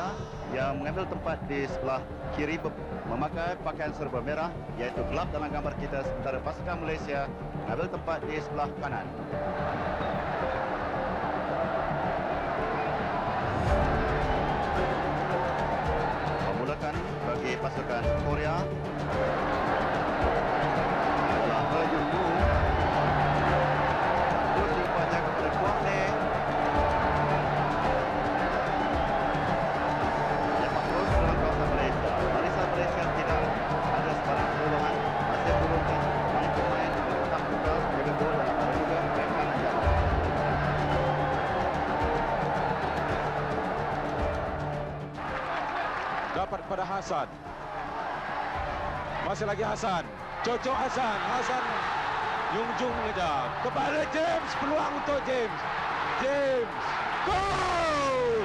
Malaya yang mengambil tempat di sebelah kiri memakai pakaian serba merah, iaitu kelab dalam gambar kita, sementara pasukan Malaysia mengambil tempat di sebelah kanan. Memulakan bagi pasukan Korea adalah Harimau terus diumpahnya kepada Kuang Le. Malaysia tidak ada sebarang perubahan, masih turunkan pemain-pemain menetap tukar jaga gol dan ada juga bekanan jawab. Dapat pada Hasan. Masih lagi Hasan. Cocok Hasan. Hasan Yungjung saja. Kepada James. Peluang untuk James. James. Gol!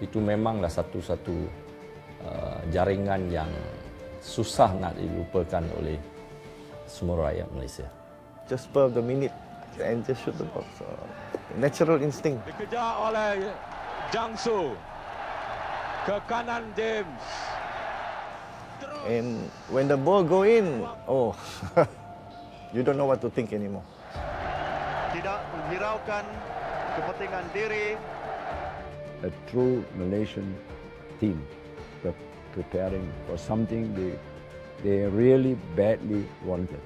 Itu memanglah satu-satu jaringan yang susah nak dilupakan oleh semua rakyat Malaysia. Just per the minute and just shoot the box. Natural instinct. Dikejar oleh Jiangsu. Ke kanan James. And when the ball go in, oh, you don't know what to think anymore. Tidak menghiraukan kepentingan diri. A true Malaysian team preparing for something they really badly wanted.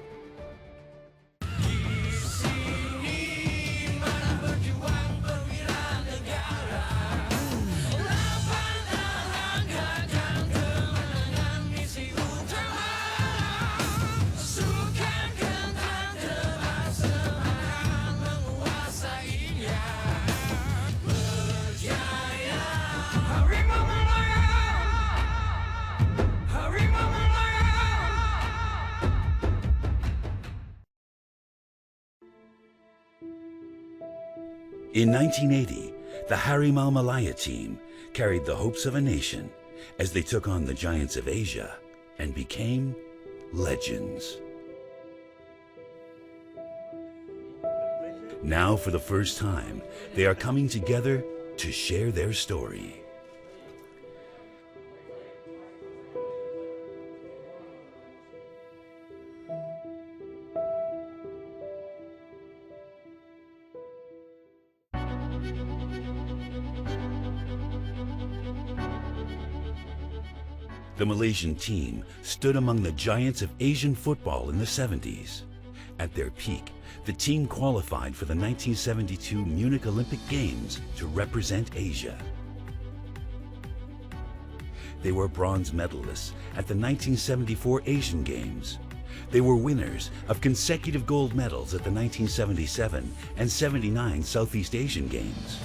In 1980, the Harimau Malaya team carried the hopes of a nation as they took on the giants of Asia and became legends. Now, for the first time, they are coming together to share their story. The Malaysian team stood among the giants of Asian football in the 70s. At their peak, the team qualified for the 1972 Munich Olympic Games to represent Asia. They were bronze medalists at the 1974 Asian Games. They were winners of consecutive gold medals at the 1977 and 79 Southeast Asian Games.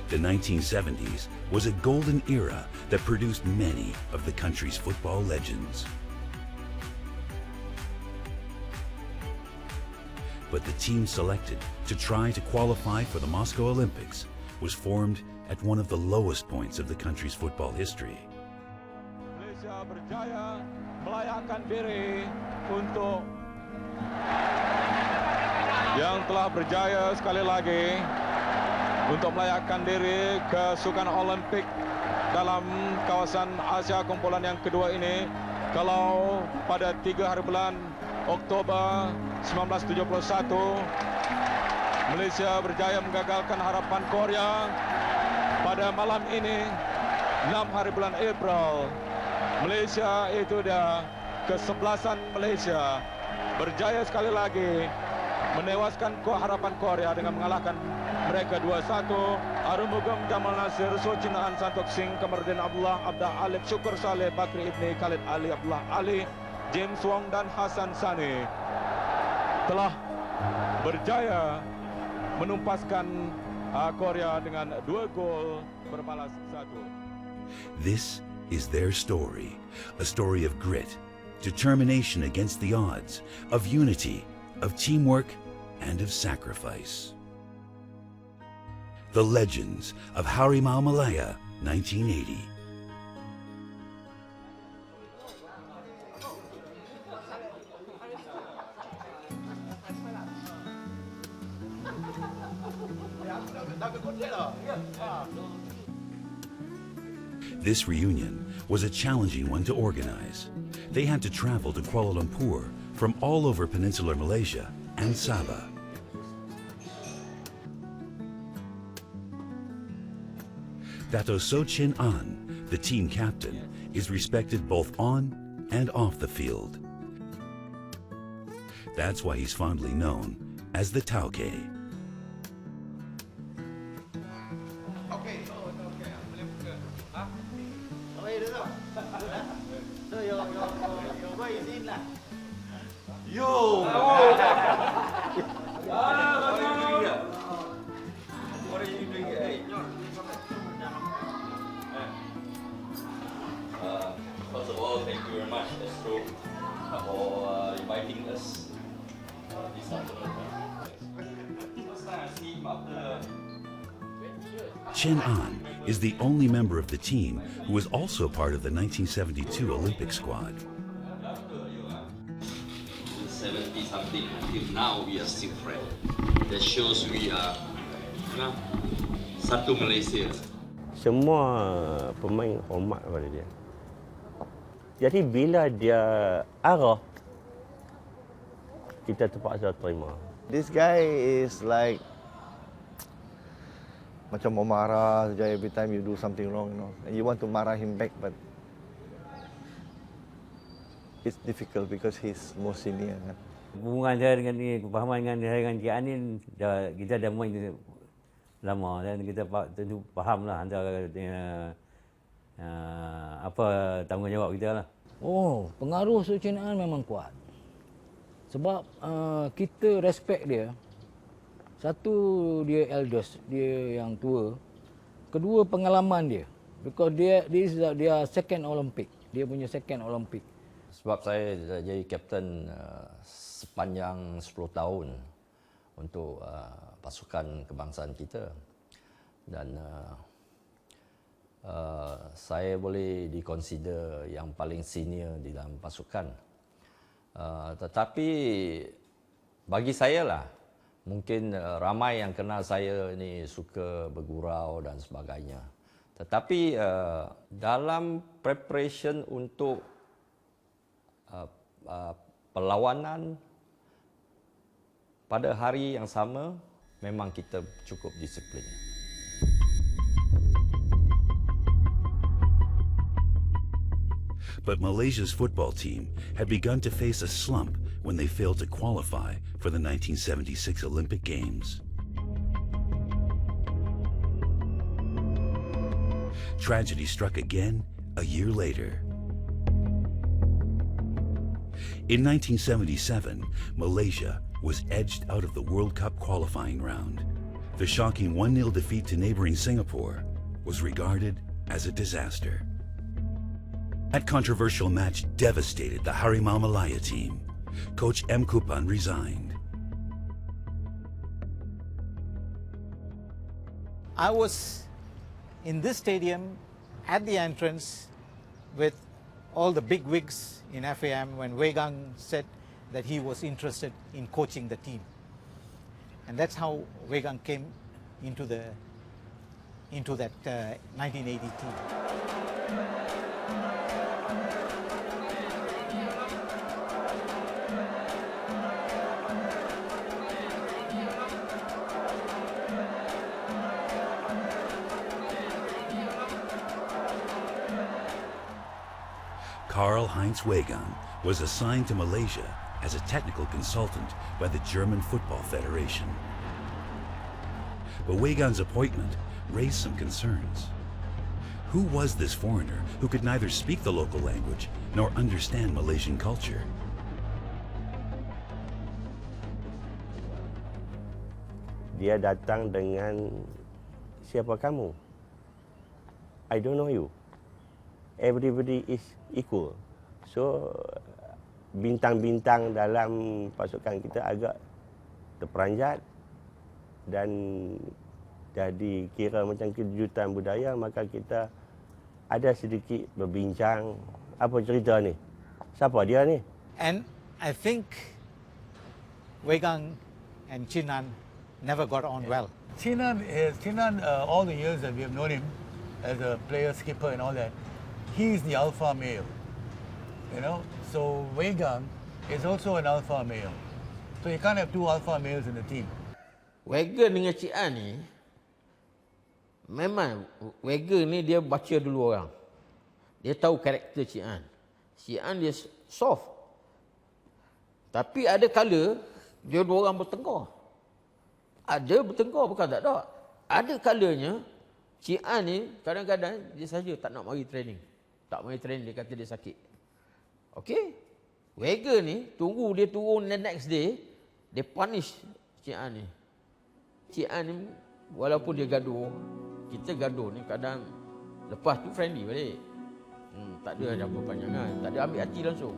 The 1970s was a golden era that produced many of the country's football legends. But the team selected to try to qualify for the Moscow Olympics was formed at one of the lowest points of the country's football history. Malaysia berjaya melayakkan diri untuk yang telah berjaya sekali lagi untuk melayakkan diri ke Sukan Olimpik dalam kawasan Asia kumpulan yang kedua ini. Kalau pada 3 hari bulan Oktober 1971 Malaysia berjaya menggagalkan harapan Korea, pada malam ini 6 hari bulan April Malaysia itu dah ke-11 Malaysia berjaya sekali lagi menewaskan harapan Korea dengan mengalahkan mereka 2-1. Arumugam Jamal Nasir, Socinaan Santok Singh, Kamarudin Abdullah, Abda Alif, Syukur Saleh, Bakri Ibni, Khalid Ali, Abdullah Ali, James Wong dan Hasan Sani telah berjaya menumpaskan Korea dengan 2 gol berbalas 1. This is their story, a story of grit, determination against the odds, of unity, of teamwork, and of sacrifice. The Legends of Harimau Malaya, 1980. This reunion was a challenging one to organize. They had to travel to Kuala Lumpur from all over peninsular Malaysia and Sabah. Dato So Chin An, the team captain, is respected both on and off the field. That's why he's fondly known as the Tauke. First of all, thank you very much, strove, for inviting us this afternoon. First time I see him after. Chin An is the only member of the team who was also part of the 1972 Olympic squad. 70 something until now we are still friends. That shows we are satu Malaysia. Semua pemain hormat kepada dia. Jadi bila dia arah, kita terpaksa terima. This guy is like macam mau marah saja every time you do something wrong, you know. And you want to marah him back, but it's difficult because he's more senior. Kan? Hubungan saya dengan ni, kefahaman dengan Cik An ni, kita dah main lama dan kita tentu fahamlah antara apa tanggungjawab kita lah. Oh, pengaruh Chin An memang kuat. Sebab kita respect dia. Satu, dia eldest, dia yang tua. Kedua, pengalaman dia. Because dia second Olympic. Dia punya second Olympic. Sebab saya jadi kapten sepanjang 10 tahun untuk pasukan kebangsaan kita. Dan saya boleh dikonsider yang paling senior di dalam pasukan. Tetapi bagi saya lah, mungkin ramai yang kenal saya ni suka bergurau dan sebagainya. Tetapi dalam preparation untuk perlawanan pada hari yang sama, memang kita cukup disiplin. But Malaysia's football team had begun to face a slump when they failed to qualify for the 1976 Olympic Games. Tragedy struck again a year later. In 1977, Malaysia was edged out of the World Cup qualifying round. The shocking 1-0 defeat to neighboring Singapore was regarded as a disaster. That controversial match devastated the Harimau Malaya team. Coach M. Kupan resigned. I was in this stadium at the entrance with all the big wigs in FAM when Wei Gang said that he was interested in coaching the team. And that's how Wei Gang came into that 1980 team. Karl-Heinz Wegang was assigned to Malaysia as a technical consultant by the German Football Federation. But Wegang's appointment raised some concerns. Who was this foreigner who could neither speak the local language nor understand Malaysian culture? Dia datang dengan, siapa kamu? I don't know you. Everybody is equal. So, bintang-bintang dalam pasukan kita agak terperanjat dan jadi kira macam kejutan budaya, maka kita ada sedikit berbincang, apa cerita ni? Siapa dia ni? And I think Wei Gang and Chin An never got on well. Chin An, all the years that we have known him, as a player, skipper and all that, he's the alpha male. You know, so Wei Gang is also an alpha male. So you can't have two alpha males in the team. Wagger dengan Cik An ni, memang Wagger ni dia baca dulu orang. Dia tahu karakter Cik An. Cik An dia soft. Tapi ada kala dia dua orang bertengkar. Ada bertengkar, bukan tak ada. Ada kalanya Cik An ni kadang-kadang dia saja tak nak mari training. Tak mari training, dia kata dia sakit. Okey. Wagger ni tunggu dia turun the next day, dia punish Cik An ni. Cik An ni walaupun dia gaduh, kita gaduh ni kadang lepas tu friendly balik. Tak ada apa panjangan, tak ada ambil hati langsung.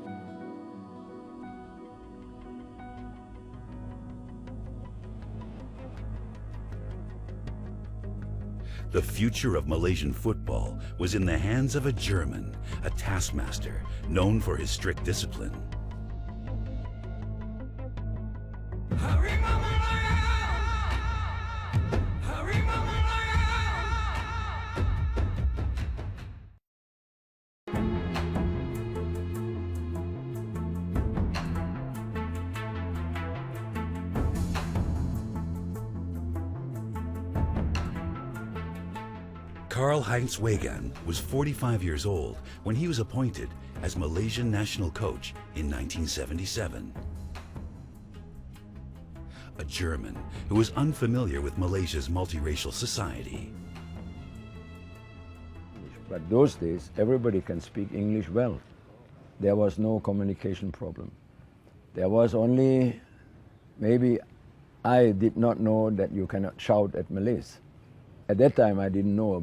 The future of Malaysian football was in the hands of a German, a taskmaster known for his strict discipline. Harimau Malaya! Harimau Malaya! Karl-Heinz Wegan was 45 years old when he was appointed as Malaysian national coach in 1977. A German who was unfamiliar with Malaysia's multiracial society. But those days, everybody can speak English well. There was no communication problem. There was only, maybe I did not know that you cannot shout at Malays. At that time, I didn't know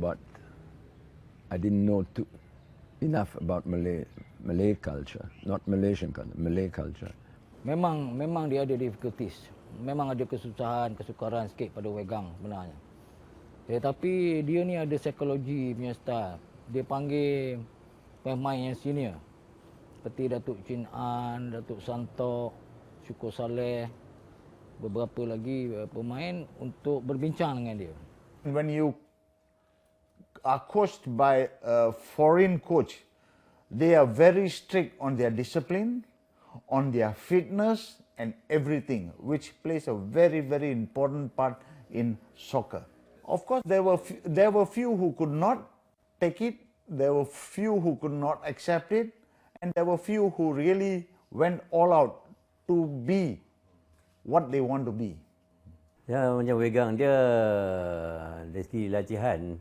enough about Malay culture, not Malaysian culture, Malay culture. Memang dia ada difficulties. Memang ada kesusahan, kesukaran sikit pada Wegang sebenarnya. Tetapi dia ni ada psikologi punya style. Dia panggil pemain yang senior. Seperti Datuk Chin An, Datuk Santok, Syukur Saleh, beberapa lagi pemain untuk berbincang dengan dia. When you are coached by a foreign coach, they are very strict on their discipline, on their fitness and everything, which plays a very, very important part in soccer. Of course, there were few who could not take it, there were few who could not accept it, and there were few who really went all out to be what they want to be. Ya, macam Wegang dia dari segi latihan,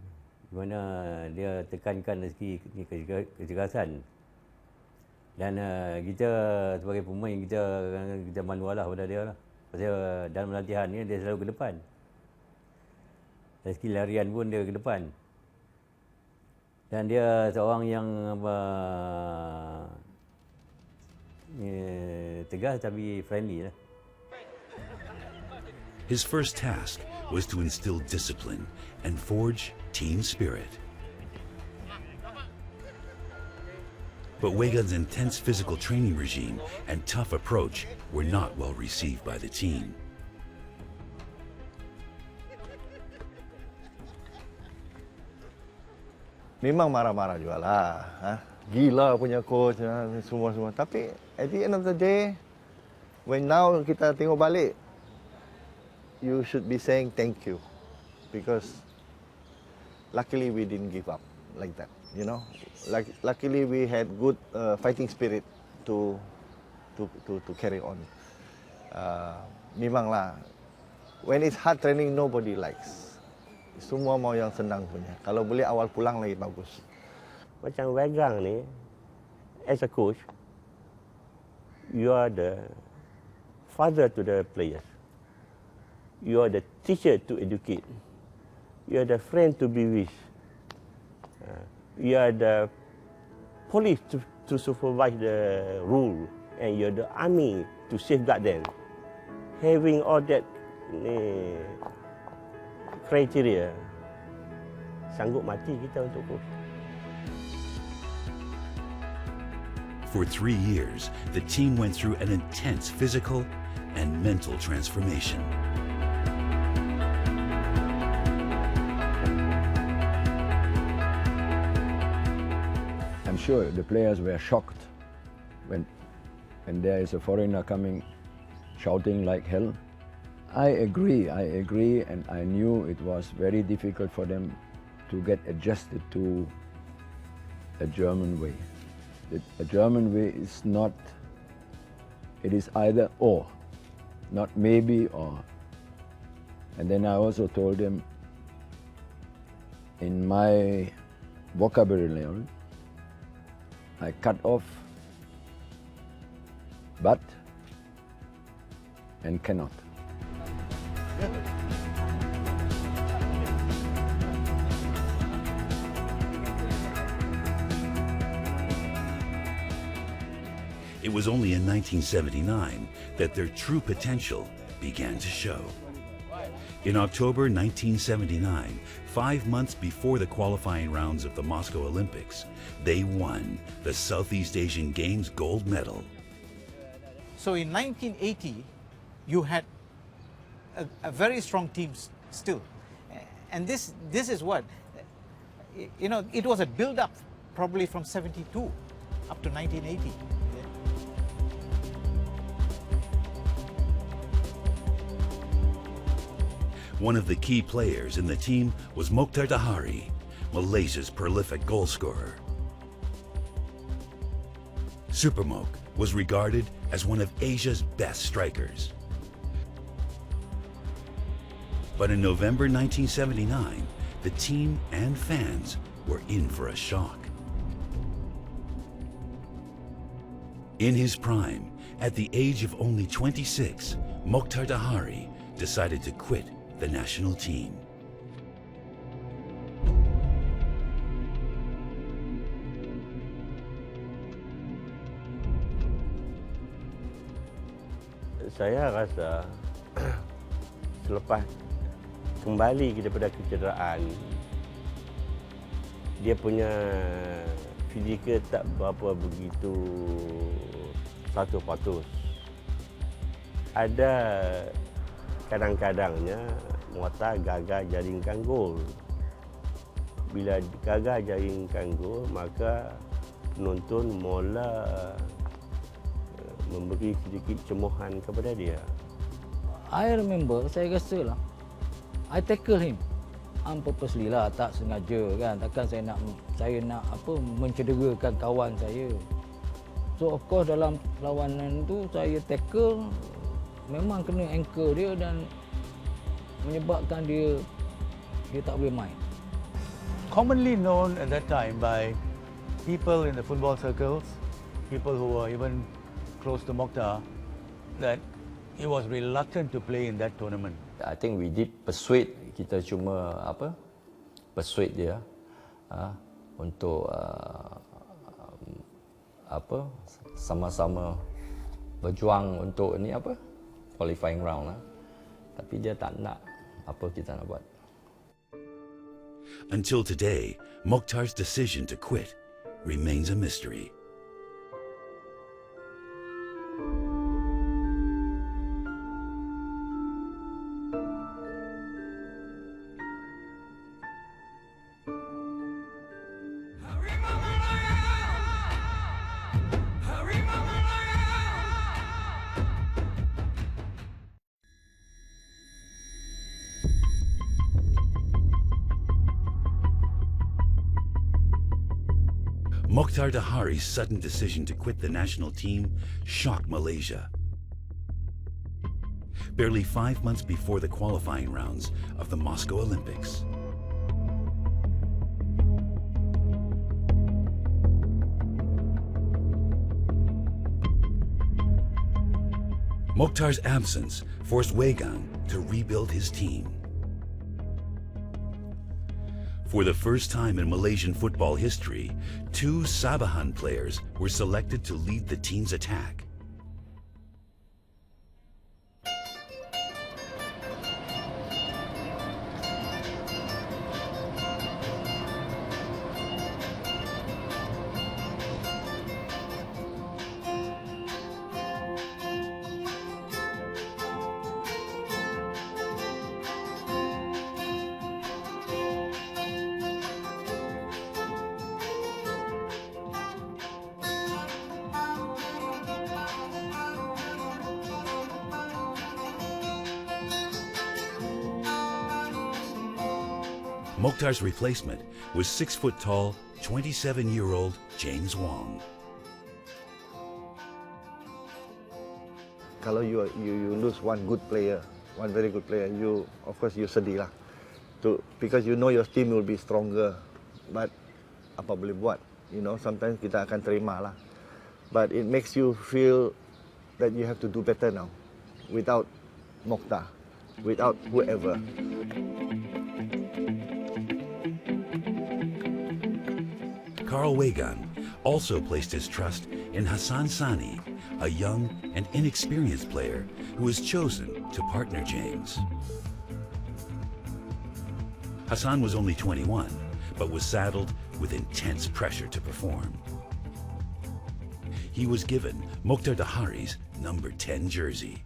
di mana dia tekankan dari segi kecergasan. Dan kita sebagai pemain, kita manual lah pada dia lah. Pasal dalam latihan ni dia selalu ke depan. Dari segi larian pun dia ke depan. Dan dia seorang yang tegas tapi friendly lah. His first task was to instill discipline and forge team spirit. But Wegan's intense physical training regime and tough approach were not well received by the team. Memang marah-marah juga lah. Gila punya coach, semua-semua. Tapi at the end of the day, when now kita tengok balik, you should be saying thank you. Because luckily we didn't give up like that, you know. Luckily we had good fighting spirit to carry on. Memanglah, when it's hard training, nobody likes. Semua mau yang senang punya. Kalau boleh awal pulang lagi bagus. Macam Wegang ni, as a coach, you are the father to the players. You are the teacher to educate. You are the friend to be with. You are the police to supervise the rule. And you are the army to safeguard them. Having all that kriteria, sanggup mati kita untuk coach. For 3 years, the team went through an intense physical and mental transformation. sure the players were shocked when there is a foreigner coming shouting like hell. I agree, and I knew it was very difficult for them to get adjusted to a German way. A German way is not, it is either or, not maybe or. And then I also told them, in my vocabulary level, I cut off but and cannot. It was only in 1979 that their true potential began to show. In October 1979, 5 months before the qualifying rounds of the Moscow Olympics, they won the Southeast Asian Games gold medal. So in 1980, you had a very strong team still. And this is what, you know, it was a build-up probably from 72 up to 1980. One of the key players in the team was Mokhtar Dahari, Malaysia's prolific goal scorer. Super Mokh was regarded as one of Asia's best strikers. But in November 1979, the team and fans were in for a shock. In his prime, at the age of only 26, Mokhtar Dahari decided to quit the national team. Saya rasa selepas kembali daripada kecederaan, dia punya fizikal tak berapa begitu 100%. Ada kadang-kadangnya Muatar gagal jaringkan gol. Bila gagal jaringkan gol, maka penonton mula memberi sedikit cemohan kepada dia. I remember, saya rasa lah, I tackle him unpurposely lah, tak sengaja kan. Takkan saya nak apa mencederakan kawan saya. So of course dalam lawanan tu saya tackle, memang kena ankle dia dan menyebabkan dia tak boleh main. Commonly known at that time by people in the football circles, people who were even close to Mokhtar, that he was reluctant to play in that tournament. I think we did persuade, kita cuma persuade dia untuk sama-sama berjuang untuk qualifying round lah. Tapi dia tak nak apa kita nak buat. Until today, Mokhtar's decision to quit remains a mystery. Mokhtar Dahari's sudden decision to quit the national team shocked Malaysia. Barely 5 months before the qualifying rounds of the Moscow Olympics. Mokhtar's absence forced Wegang to rebuild his team. For the first time in Malaysian football history, 2 Sabahan players were selected to lead the team's attack. Mokhtar's replacement was 6-foot-tall, 27-year-old James Wong. Kalau you lose one good player, one very good player, you of course you sedih lah. Because you know your team will be stronger. But apa boleh buat? You know, sometimes kita akan terima lah. But it makes you feel that you have to do better now. Without Mokhtar, without whoever. Carl Wegang also placed his trust in Hassan Sani, a young and inexperienced player who was chosen to partner James. Hassan was only 21, but was saddled with intense pressure to perform. He was given Mokhtar Dahari's number 10 jersey.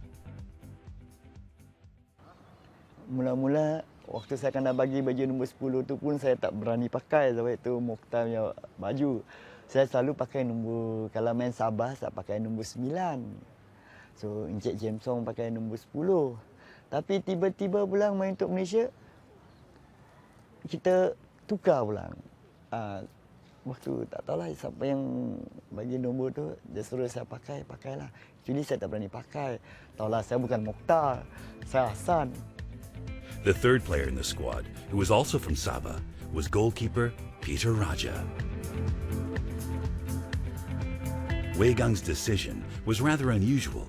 Mula-mula waktu saya kena bagi baju nombor 10 tu pun saya tak berani pakai sebab itu Mokhtar punya baju. Saya selalu pakai nombor, kalau main Sabah saya pakai nombor 9. So Encik James Wong pakai nombor 10. Tapi tiba-tiba pulang main untuk Malaysia, kita tukar pulang. Waktu tak tahulah siapa yang bagi nombor tu, dia suruh saya pakai, pakailah. Jadi saya tak berani pakai. Tahulah saya bukan Mokhtar, saya Hassan. The third player in the squad, who was also from Sabah, was goalkeeper Peter Raja. Weigang's decision was rather unusual.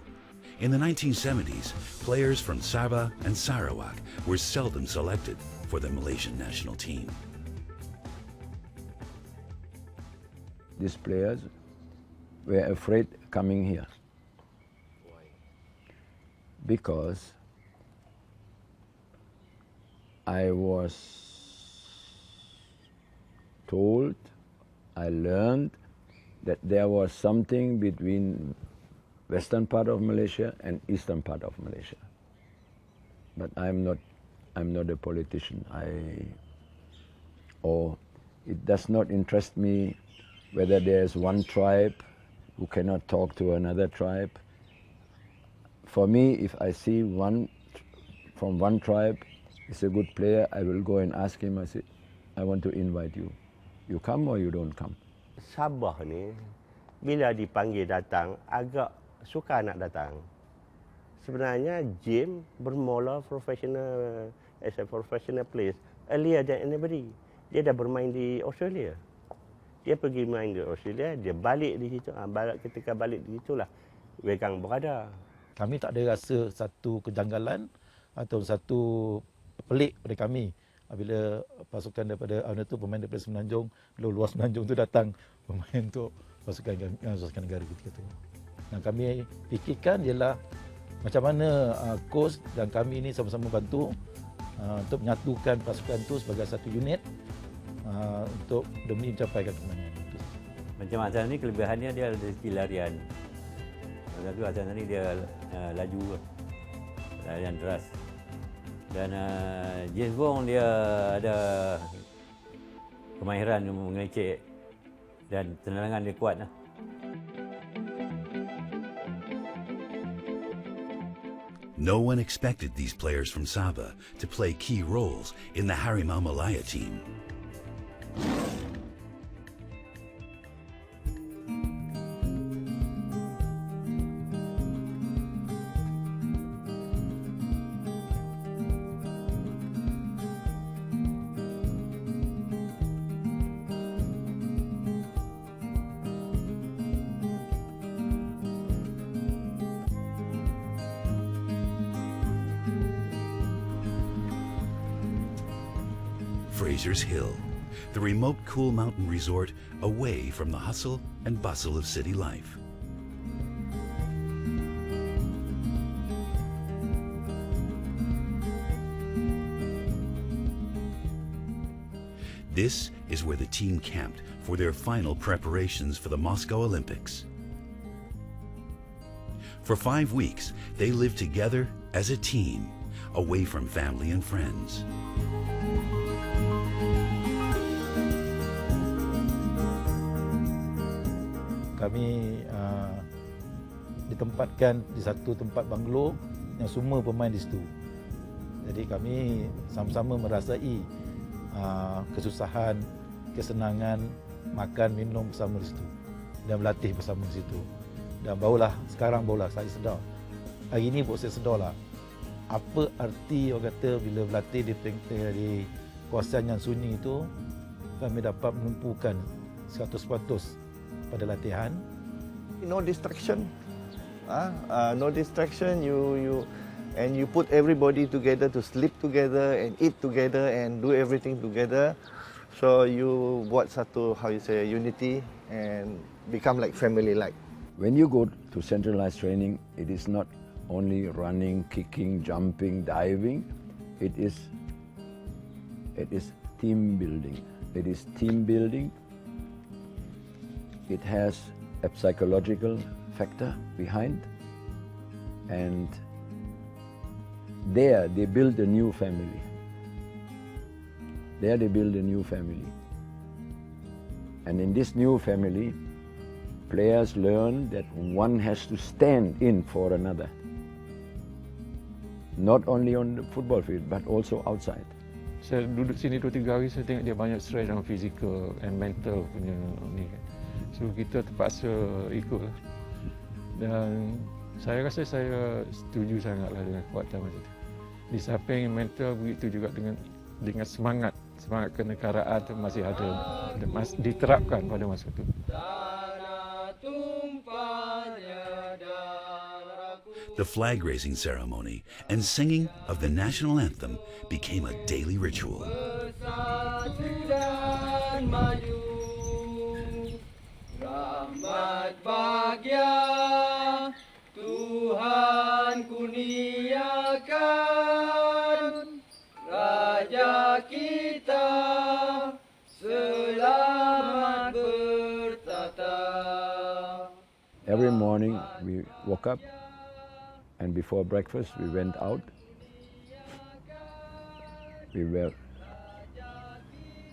In the 1970s, players from Sabah and Sarawak were seldom selected for the Malaysian national team. These players were afraid coming here. Why? Because I was told, I learned that there was something between western part of Malaysia and eastern part of Malaysia. But I'm not a politician. It does not interest me whether there's one tribe who cannot talk to another tribe. For me, if I see one from one tribe is a good player, I will go and ask him, I say, I want to invite you. You come or you don't come? Sabah ni, bila dipanggil datang, agak suka nak datang. Sebenarnya James bermula professional as a professional player earlier than anybody. Dia dah bermain di Australia. Dia pergi main di Australia, dia balik di situ. Ketika balik di situlah Wegang berada. Kami tak ada rasa satu kejanggalan atau satu pelik pada kami apabila pasukan daripada pemain daripada Semenanjung, luar Semenanjung tu datang bermain untuk pasukan negara ketika itu. Yang kami fikirkan ialah macam mana coach dan kami ini sama-sama bantu untuk menyatukan pasukan itu sebagai satu unit untuk demi mencapaikan kemenangan itu. Macam Hassan ni kelebihannya dia ada skill larian. Satu Hassan ni dia laju, larian deras. Dan James Wong dia ada kemahiran mengecek dan tenarangan dia kuat lah. No one expected these players from Sabah to play key roles in the Harimau Malaya team. Fraser's Hill, the remote cool mountain resort away from the hustle and bustle of city life. This is where the team camped for their final preparations for the Moscow Olympics. For 5 weeks, they lived together as a team, away from family and friends. Kami ditempatkan di satu tempat banglo yang semua pemain di situ. Jadi kami sama-sama merasai kesusahan, kesenangan, makan, minum bersama di situ dan berlatih bersama di situ. Dan sekarang saya sedar. Hari ini saya sedar lah apa arti orang kata bila berlatih di kawasan yang sunyi itu, kami dapat menumpukan 100% pada latihan. No distraction. No distraction. You put everybody together to sleep together and eat together and do everything together. So you buat satu unity and become like family like. When you go to centralized training, it is not only running, kicking, jumping, diving. It is team building. It is team building. It has a psychological factor behind, and there they build a new family. There they build a new family. And in this new family, players learn that one has to stand in for another. Not only on the football field, but also outside. Saya duduk sini 2-3 hari, saya tengok dia banyak stress dalam fizikal and mental punya ni kan. So kita terpaksa ikut lah. Dan saya rasa saya setuju sangatlah dengan kekuatan macam tu. Di samping mental, begitu juga dengan semangat kenegaraan tu masih ada, diterapkan pada masa itu. The flag raising ceremony and singing of the national anthem became a daily ritual. Rahmat bahagia Tuhan kurniakan, Raja kita selamat bertata. Every morning we woke up, and before breakfast we went out. We were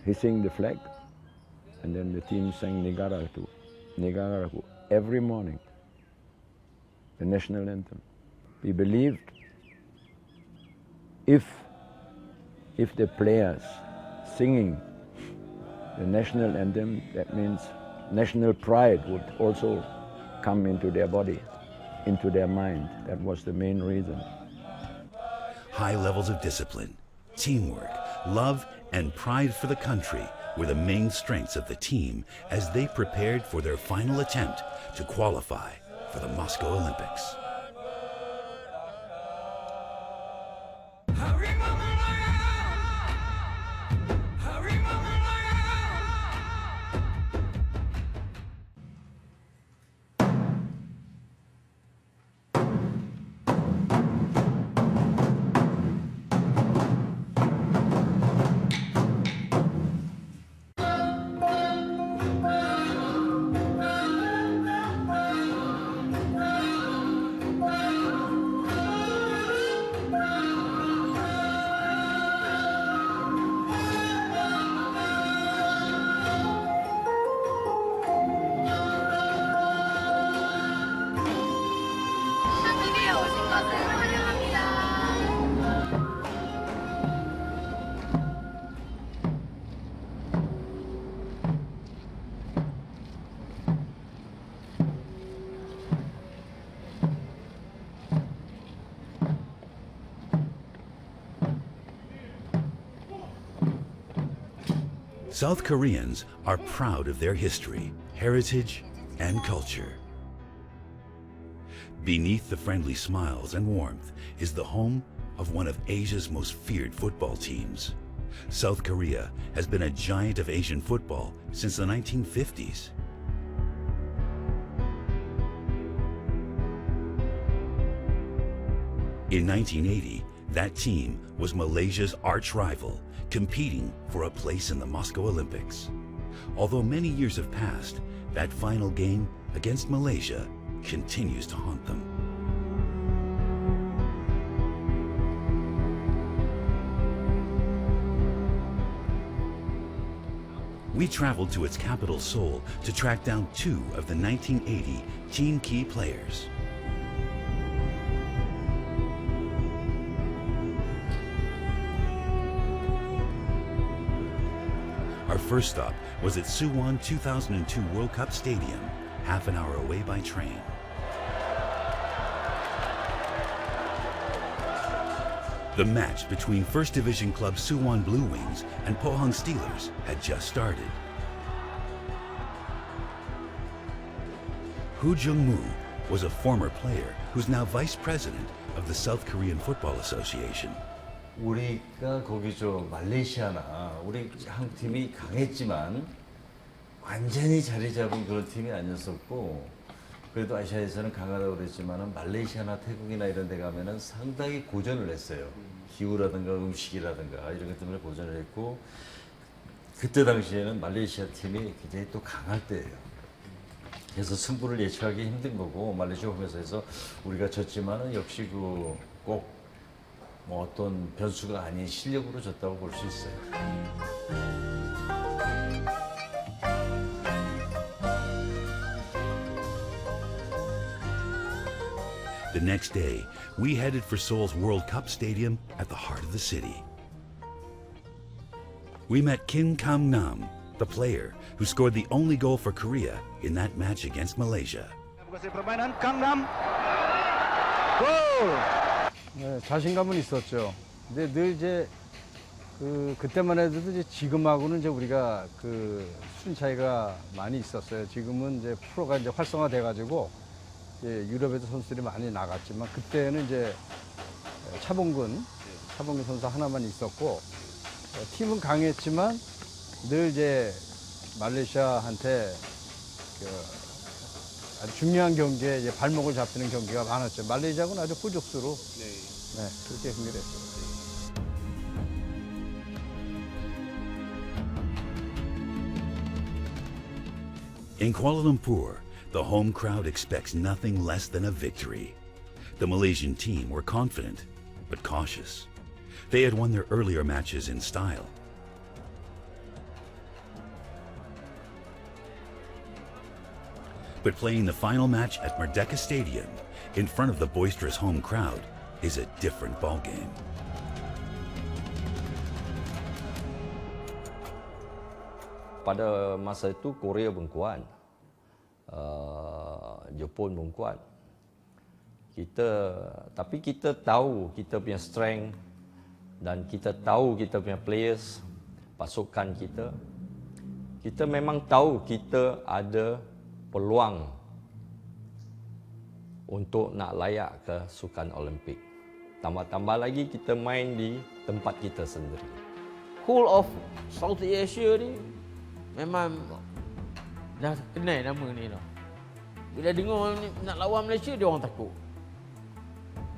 hissing the flag, and then the team sang Negaraku every morning, the national anthem. We believed if the players singing the national anthem, that means national pride would also come into their body, into their mind. That was the main reason. High levels of discipline, teamwork, love, and pride for the country were the main strengths of the team as they prepared for their final attempt to qualify for the Moscow Olympics. Harimau Malaya! Harimau Malaya! South Koreans are proud of their history, heritage, and culture. Beneath the friendly smiles and warmth is the home of one of Asia's most feared football teams. South Korea has been a giant of Asian football since the 1950s. In 1980, that team was Malaysia's arch rival, competing for a place in the Moscow Olympics. Although many years have passed, that final game against Malaysia continues to haunt them. We traveled to its capital, Seoul, to track down two of the 1980 team key players. first stop was at Suwon 2002 World Cup Stadium, half an hour away by train. The match between First Division club Suwon Blue Wings and Pohang Steelers had just started. Hu Jung-moo was a former player who's now vice president of the South Korean Football Association. 우리가 거기 말레이시아나 우리 한 팀이 강했지만 완전히 자리 잡은 그런 팀이 아니었었고, 그래도 아시아에서는 강하다고 그랬지만 말레이시아나 태국이나 이런 데 가면은 상당히 고전을 했어요. 기후라든가 음식이라든가 이런 것 때문에 고전을 했고, 그때 당시에는 말레이시아 팀이 굉장히 또 강할 때예요. 그래서 승부를 예측하기 힘든 거고, 말레이시아 홈에서 우리가 졌지만은 역시 꼭 어떤 변수가 아닌 실력으로 졌다고 볼 수 있어요. The next day, we headed for Seoul's World Cup Stadium at the heart of the city. We met Kim Kang-nam, the player who scored the only goal for Korea in that match against Malaysia. Permainan Kang-nam. Goal! 네, 자신감은 있었죠. 근데 늘 이제 그때만 해도 이제 지금하고는 이제 우리가 수준 차이가 많이 있었어요. 지금은 이제 프로가 이제 활성화돼 가지고 유럽에도 선수들이 많이 나갔지만, 그때는 이제 차범근 선수 하나만 있었고, 팀은 강했지만 늘 이제 말레이시아한테 아주 중요한 경기에 이제 발목을 잡히는 경기가 많았죠. 말레이시아는 아주 후족수로 그렇게 승리를 했어요. In Kuala Lumpur, the home crowd expects nothing less than a victory. The Malaysian team were confident, but cautious. They had won their earlier matches in style. But playing the final match at Merdeka Stadium in front of the boisterous home crowd is a different ballgame. Pada masa itu Korea pun kuat, Jepun pun kuat. Tapi kita tahu kita punya strength dan kita tahu kita punya players, pasukan kita. Kita memang tahu kita ada peluang untuk nak layak ke Sukan Olimpik. Tambah-tambah lagi kita main di tempat kita sendiri. Whole of Southeast Asia ni memang dah kenal nama ni tau. Bila dengar nak lawan Malaysia, dia orang takut.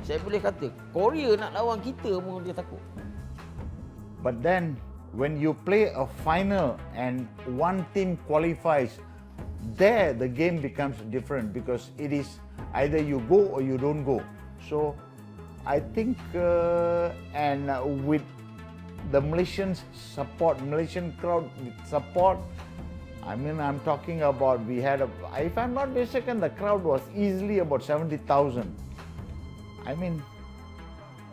Saya boleh kata, Korea nak lawan kita pun dia takut. But then, when you play a final and one team qualifies, there the game becomes different because it is either you go or you don't go. So I think and with the Malaysian crowd support, I mean, I'm talking about, we had if I'm not mistaken, the crowd was easily about 70,000. I mean,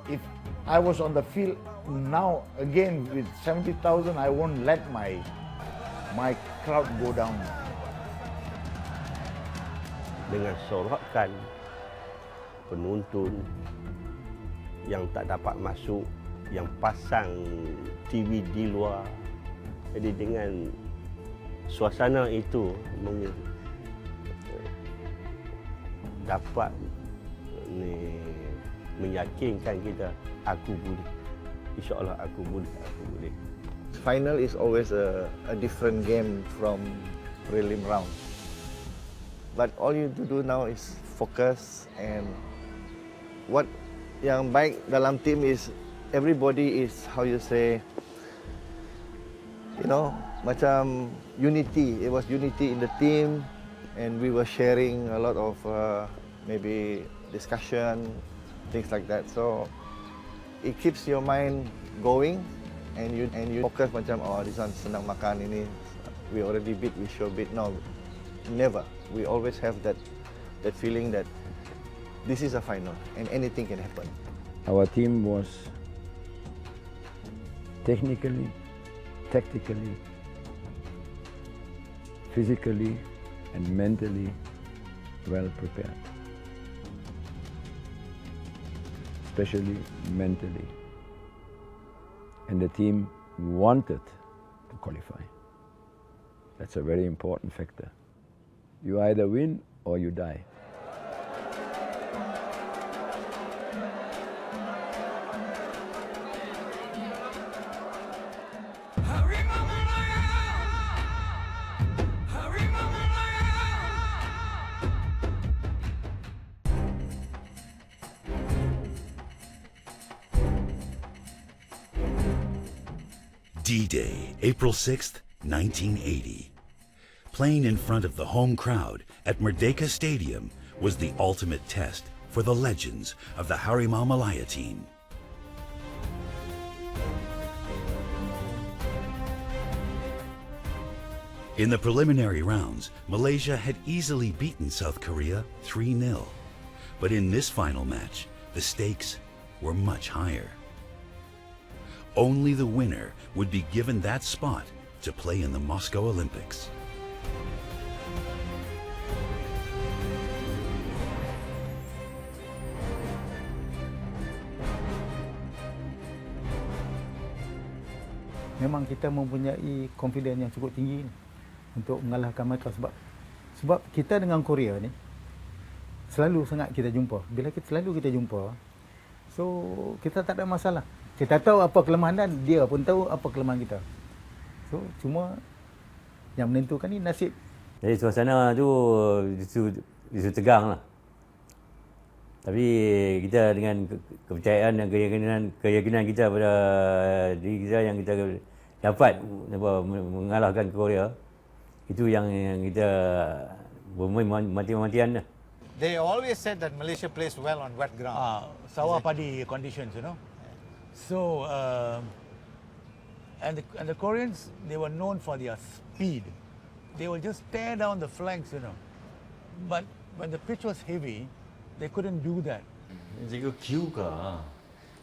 if I was on the field now again with 70,000, I won't let my crowd go down. Dengan sorokan penonton yang tak dapat masuk, yang pasang TV di luar, jadi dengan suasana itu dapat meyakinkan kita, aku boleh, insyaAllah aku boleh. Final is always a different game from prelim round. But all you to do now is focus, and what yang baik dalam team is everybody is, how you say, macam unity. It was unity in the team, and we were sharing a lot of maybe discussion, things like that. So it keeps your mind going, and you focus macam, oh, this one senang makan ini, we already beat, we sure beat. No, never. We always have that feeling that this is a final and anything can happen. Our team was technically, tactically physically and mentally well prepared, especially mentally. And the team wanted to qualify. That's a very important factor. You either win or you die. Harimau Malaya! Harimau Malaya! D-Day, April 6th, 1980. Playing in front of the home crowd at Merdeka Stadium was the ultimate test for the legends of the Harimau Malaya team. In the preliminary rounds, Malaysia had easily beaten South Korea 3-0. But in this final match, the stakes were much higher. Only the winner would be given that spot to play in the Moscow Olympics. Memang kita mempunyai confidence yang cukup tinggi untuk mengalahkan mereka sebab kita dengan Korea ni selalu sangat kita jumpa. Bila selalu kita jumpa, so kita tak ada masalah. Kita tahu apa kelemahan dan dia pun tahu apa kelemahan kita. So cuma yang menentukan ni nasib. Jadi suasana tu justru tegang lah. Tapi kita dengan kepercayaan dan keyakinan kita pada diri kita yang kita dapat mengalahkan Korea, itu yang kita bermain mati-matian lah. They always said that Malaysia plays well on wet ground. Sawah padi conditions, you know. So, and the Koreans, they were known for their speed. They will just tear down the flanks, you know. But when the pitch was heavy, they couldn't do that. 이제 그 기후가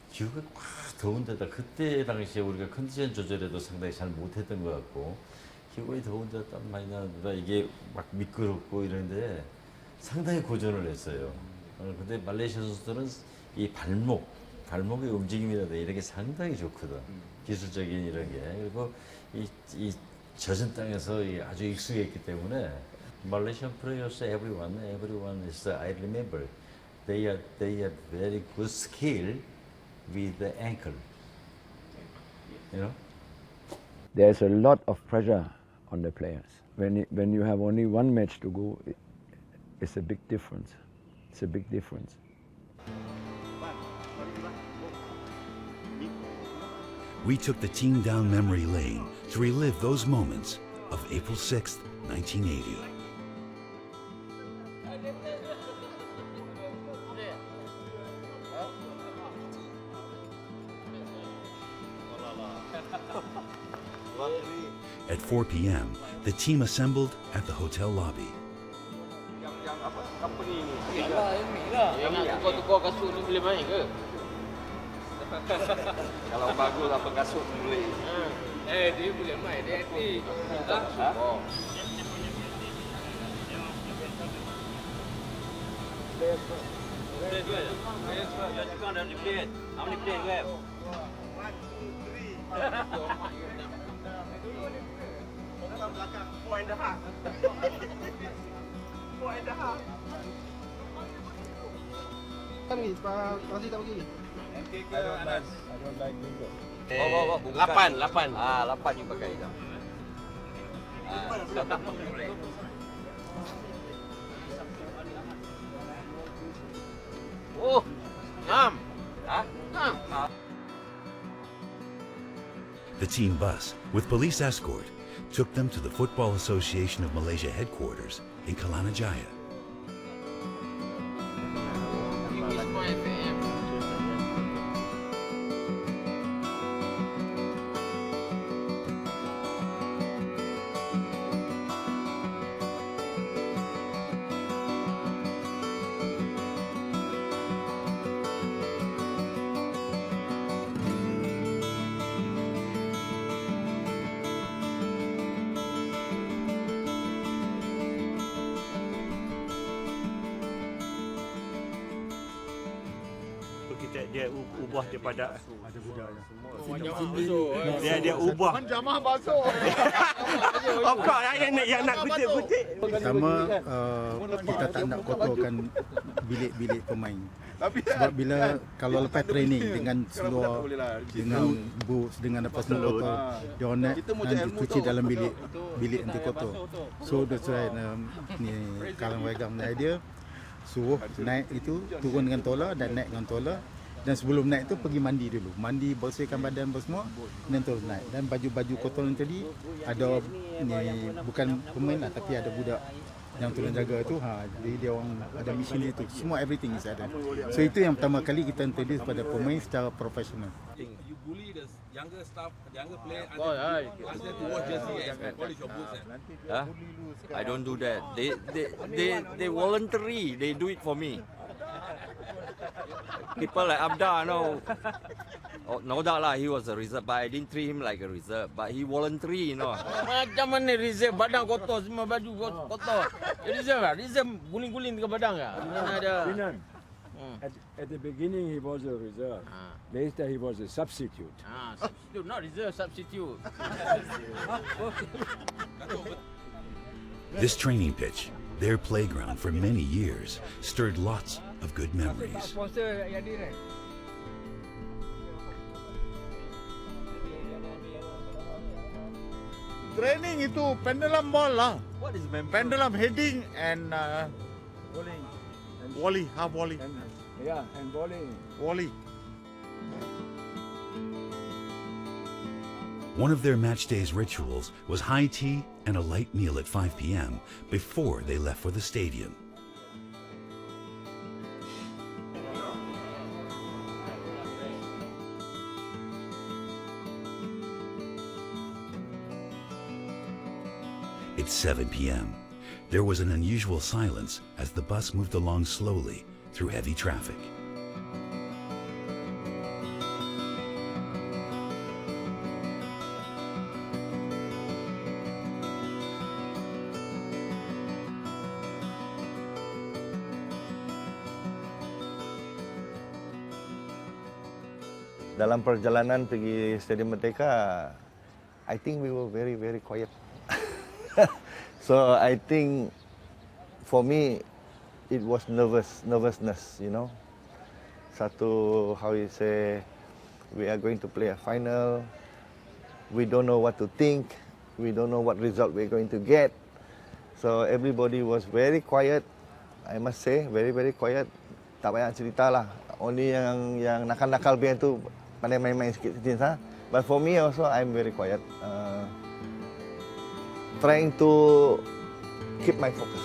확 더운 데다 그때 당시에 우리가 컨디션 조절에도 상당히 잘 못했던 것 같고 기후가 더운 데다 땀 많이 나는데다 이게 막 미끄럽고 이런데 상당히 고전을 했어요. 근데 말레이시아 선수들은 이 발목의 움직임이라든가 이런 게 상당히 좋거든. 기술적인 이런 게. 그리고 이 젖은 땅에서 아주 익숙했기 때문에 Malaysian players, everyone is, I remember, they have very good skill with the ankle, you know. There's a lot of pressure on the players. When you have only one match to go, it's a big difference. It's a big difference. We took the team down memory lane to relive those moments of April 6th, 1980. At 4 p.m., the team assembled at the hotel lobby. Yang nak tukar-tukar kasut ni boleh main ke? Kalau bagus apa kasut boleh. Dia boleh main, dia aktif. Kita support. How many players you have? 8 you pakai dah. Oh, 6. The team bus, with police escort, took them to the Football Association of Malaysia headquarters in Kelana Jaya. dia ubah daripada ada budaya. dia ubah. Jamah basuh. Of course, yang nak kutip-kutip. Pertama, kita tak nak kotorkan bilik-bilik pemain. Sebab bila kalau lepas training dengan seluar, dengan boots, dengan apa semua kotor, dia orang nak nanti cuci dalam bilik nanti kotor. So that's why ni Kalang Wegang punya idea, suruh naik itu turun dengan tola dan naik dengan tola. Dan sebelum naik tu pergi mandi dulu. Mandi, bersihkan badan apa semua, dan terus naik. Dan baju-baju kotor yang tadi ada ni bukan pemain lah, tapi ada budak yang tolong jaga tu. Jadi dia orang ada mesin itu. Semua everything is ada. So itu yang pertama kali kita introduce pada pemain secara profesional. You bully the younger staff, the younger player, ask them to wash jersey and polish your boots. I don't do that. They voluntary. They do it for me. People like Abda, no. Oh, no doubt lah, he was a reserve, but I didn't treat him like a reserve. But he voluntary, you know. Macam mana reserve badan kotor, semua baju kotor. Reserve lah, reserve guling-guling ke badan ke? Mana ada? At the beginning he was a reserve. Later he was a substitute. Substitute, not reserve, substitute. This training pitch, their playground for many years, stirred lots of good memories. Training itu pendulum ball lah. What is pendulum heading and bowling, volley, half volley. And bowling. Volley. One of their match day's rituals was high tea and a light meal at 5 p.m. before they left for the stadium. It's 7 p.m. There was an unusual silence as the bus moved along slowly through heavy traffic. Dalam perjalanan pergi Stadium Merdeka, I think we were very, very quiet. So I think for me, it was nervousness, you know. Satu, how you say, we are going to play a final. We don't know what to think. We don't know what result we're going to get. So everybody was very quiet. I must say, very, very quiet. Tak banyak cerita lah. Only yang nakal-nakal biar tu pandai main-main sikit. But for me also, I'm very quiet. Trying to keep my focus.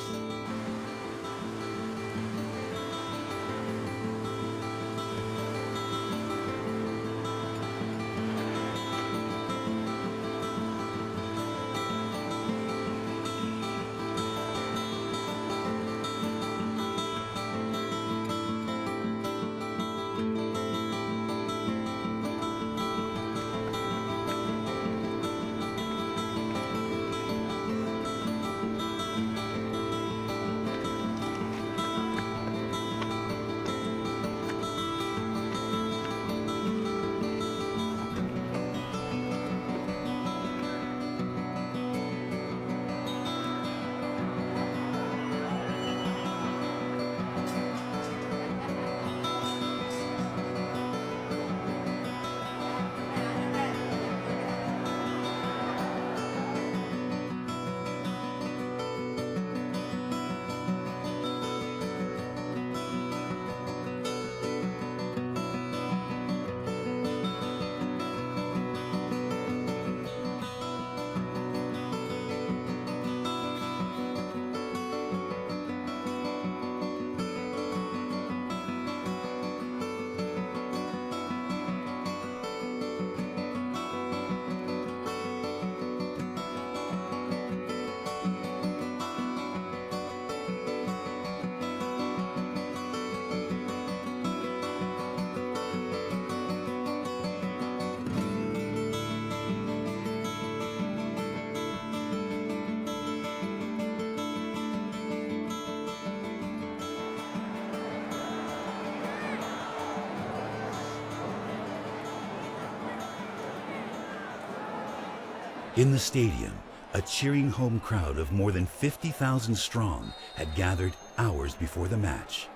In the stadium, a cheering home crowd of more than 50,000 strong had gathered hours before the match.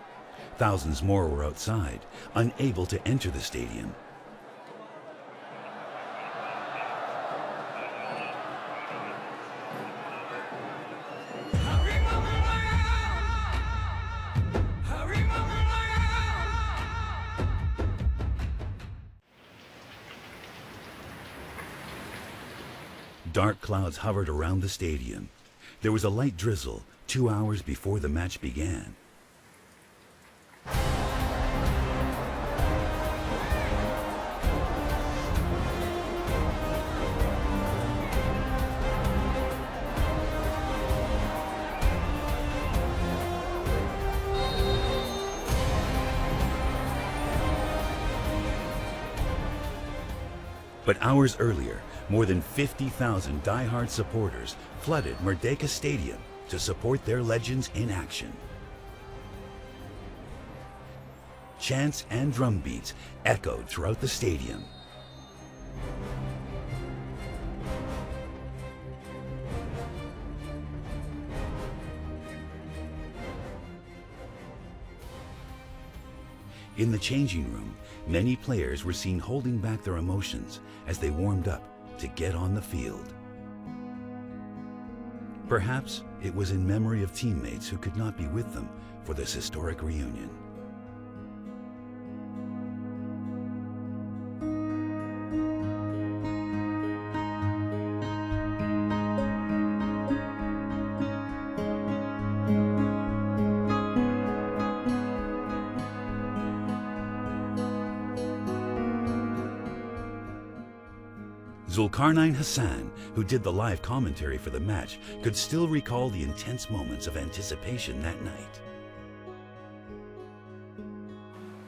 Thousands more were outside, unable to enter the stadium. Harimau Malaya! Harimau Malaya! Dark clouds hovered around the stadium. There was a light drizzle 2 hours before the match began. But hours earlier, more than 50,000 die-hard supporters flooded Merdeka Stadium to support their legends in action. Chants and drum beats echoed throughout the stadium. In the changing room, many players were seen holding back their emotions as they warmed up to get on the field. Perhaps it was in memory of teammates who could not be with them for this historic reunion. Zulkarnain Hassan, who did the live commentary for the match, could still recall the intense moments of anticipation that night.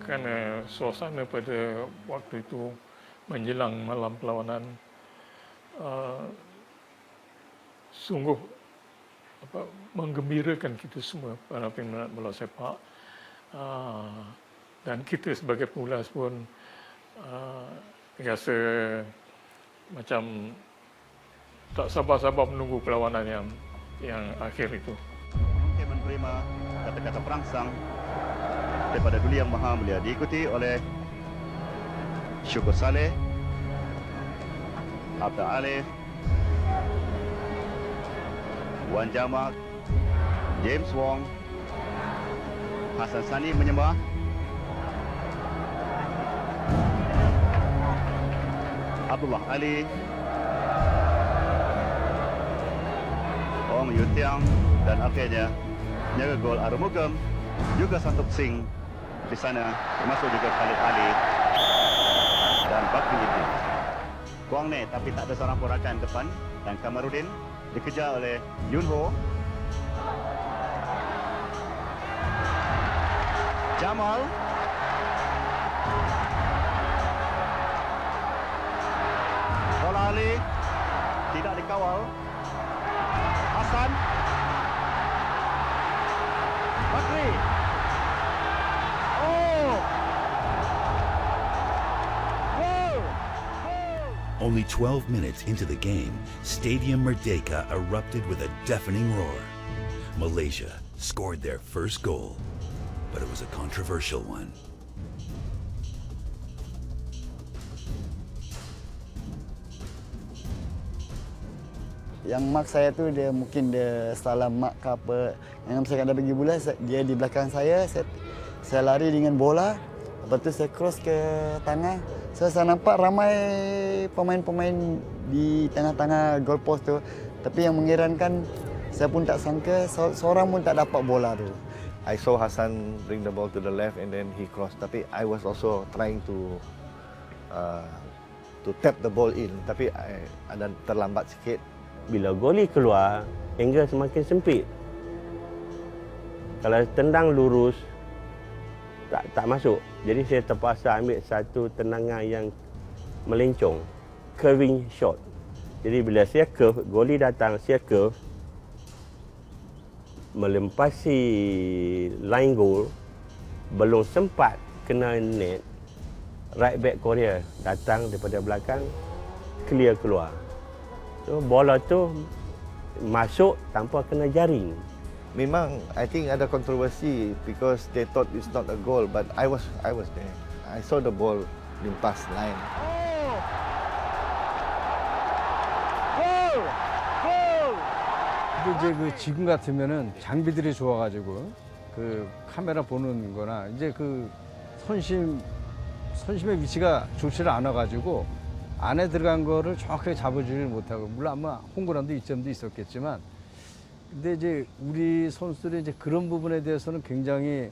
Kerana suasana pada waktu itu menjelang malam perlawanan sungguh menggembirakan kita semua para peminat bola sepak, dan kita sebagai pengulas pun rasa macam tak sabar-sabar menunggu perlawanan yang akhir itu. Mungkin menerima kata-kata perangsang daripada Duli Yang Maha Mulia, diikuti oleh Syukur Saleh, Abdul Alif, Wan Jamak, James Wong, Hasan Sani menyembah, Abdullah Ali, Ong Yutiang, dan akhirnya penjaga gol Arumugam juga Santuk Singh di sana, termasuk juga Khalid Ali dan Bakri Idris. Kuang Ne, tapi tak ada seorang pun rakan depan, dan Kamarudin dikejar oleh Yun Ho. Jamal, bola Ali tidak dikawal. Hasan, Bakri. Oh, goal! Only 12 minutes into the game, Stadium Merdeka erupted with a deafening roar. Malaysia scored their first goal, but it was a controversial one. Yang mark saya tu dia mungkin dia salah mark ke apa. Yang saya kena bagi bola, dia di belakang saya lari dengan bola. Lepas tu saya cross ke tengah. Saya nampak ramai pemain-pemain di tengah-tengah goal post tu. Tapi yang mengherankan, saya pun tak sangka seorang pun tak dapat bola tu. I saw Hassan bring the ball to the left and then he crossed. Tapi I was also trying to tap the ball in. Tapi I ada terlambat sikit. Bila goli keluar, angle semakin sempit. Kalau tendang lurus, tak masuk. Jadi saya terpaksa ambil satu tendangan yang melencong, curving shot. Jadi bila saya curve, goli datang, saya curve, melempasi line goal, belum sempat kena net, right back Korea datang daripada belakang, clear keluar. So bola tu masuk tanpa kena jaring. Memang I think ada kontroversi because they thought it's not a goal, but I was there. I saw the ball limpas line. 근데 이제 그 지금 같으면은 장비들이 좋아가지고 그 카메라 보는 거나 이제 그 선심의 위치가 좋지를 않아가지고 안에 들어간 거를 정확하게 잡아주지를 못하고, 물론 아마 홍구란도 이점도 있었겠지만, 근데 이제 우리 선수들이 이제 그런 부분에 대해서는 굉장히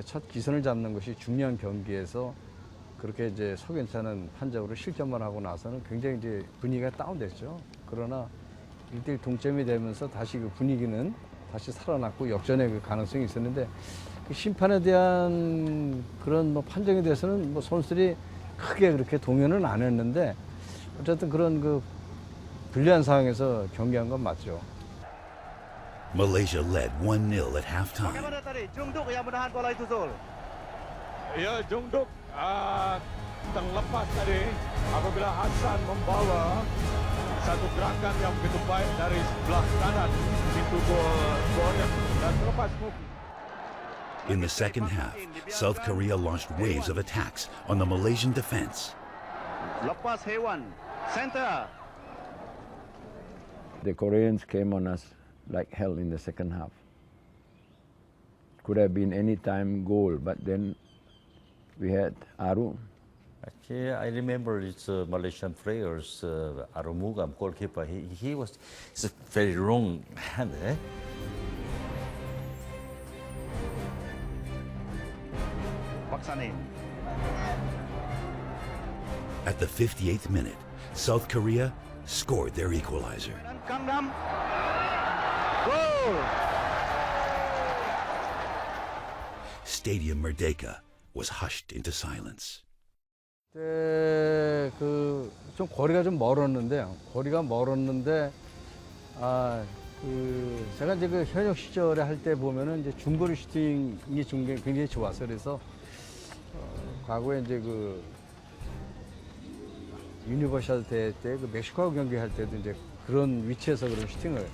첫 기선을 잡는 것이 중요한 경기에서 그렇게 이제 석연찮은 판정으로 실점만 하고 나서는 굉장히 이제 분위기가 다운됐죠. 그러나 1대1 동점이 되면서 다시 그 분위기는 다시 살아났고 역전의 그 가능성이 있었는데, 그 심판에 대한 그런 뭐 판정에 대해서는 뭐 선수들이 크게 그렇게 동요는 안 했는데, 어쨌든 그런 그 불리한 상황에서 경기한 건 맞죠. Malaysia led 1-0 at halftime. Bagaimana tadi? Jungduk yang menahan bola itu, Zul. Ya, Jungduk terlepas tadi apabila Hasan membawa satu gerakan yang begitu baik dari sebelah kanan pintu gol dan terlepas Muki. In the second half, South Korea launched waves of attacks on the Malaysian defense. Lepas Hewan, center. The Koreans came on us like hell in the second half. Could have been any time goal, but then we had Aru. Actually, I remember it's Malaysian players, Arumugam, goalkeeper. He was it's a very wrong hand. At the 58th minute, South Korea scored their equalizer. Stadium Merdeka was hushed into silence. 그때 좀 거리가 좀 멀었는데 제가 이제 그 현역 시절에 할 때 보면은 이제 중거리 슈팅이 굉장히 좋았어요. 그래서 과거에 이제 그 유니버셜 대회 때 그 멕시코하고 경기할 때도 이제 그런 위치에서 그런 슈팅을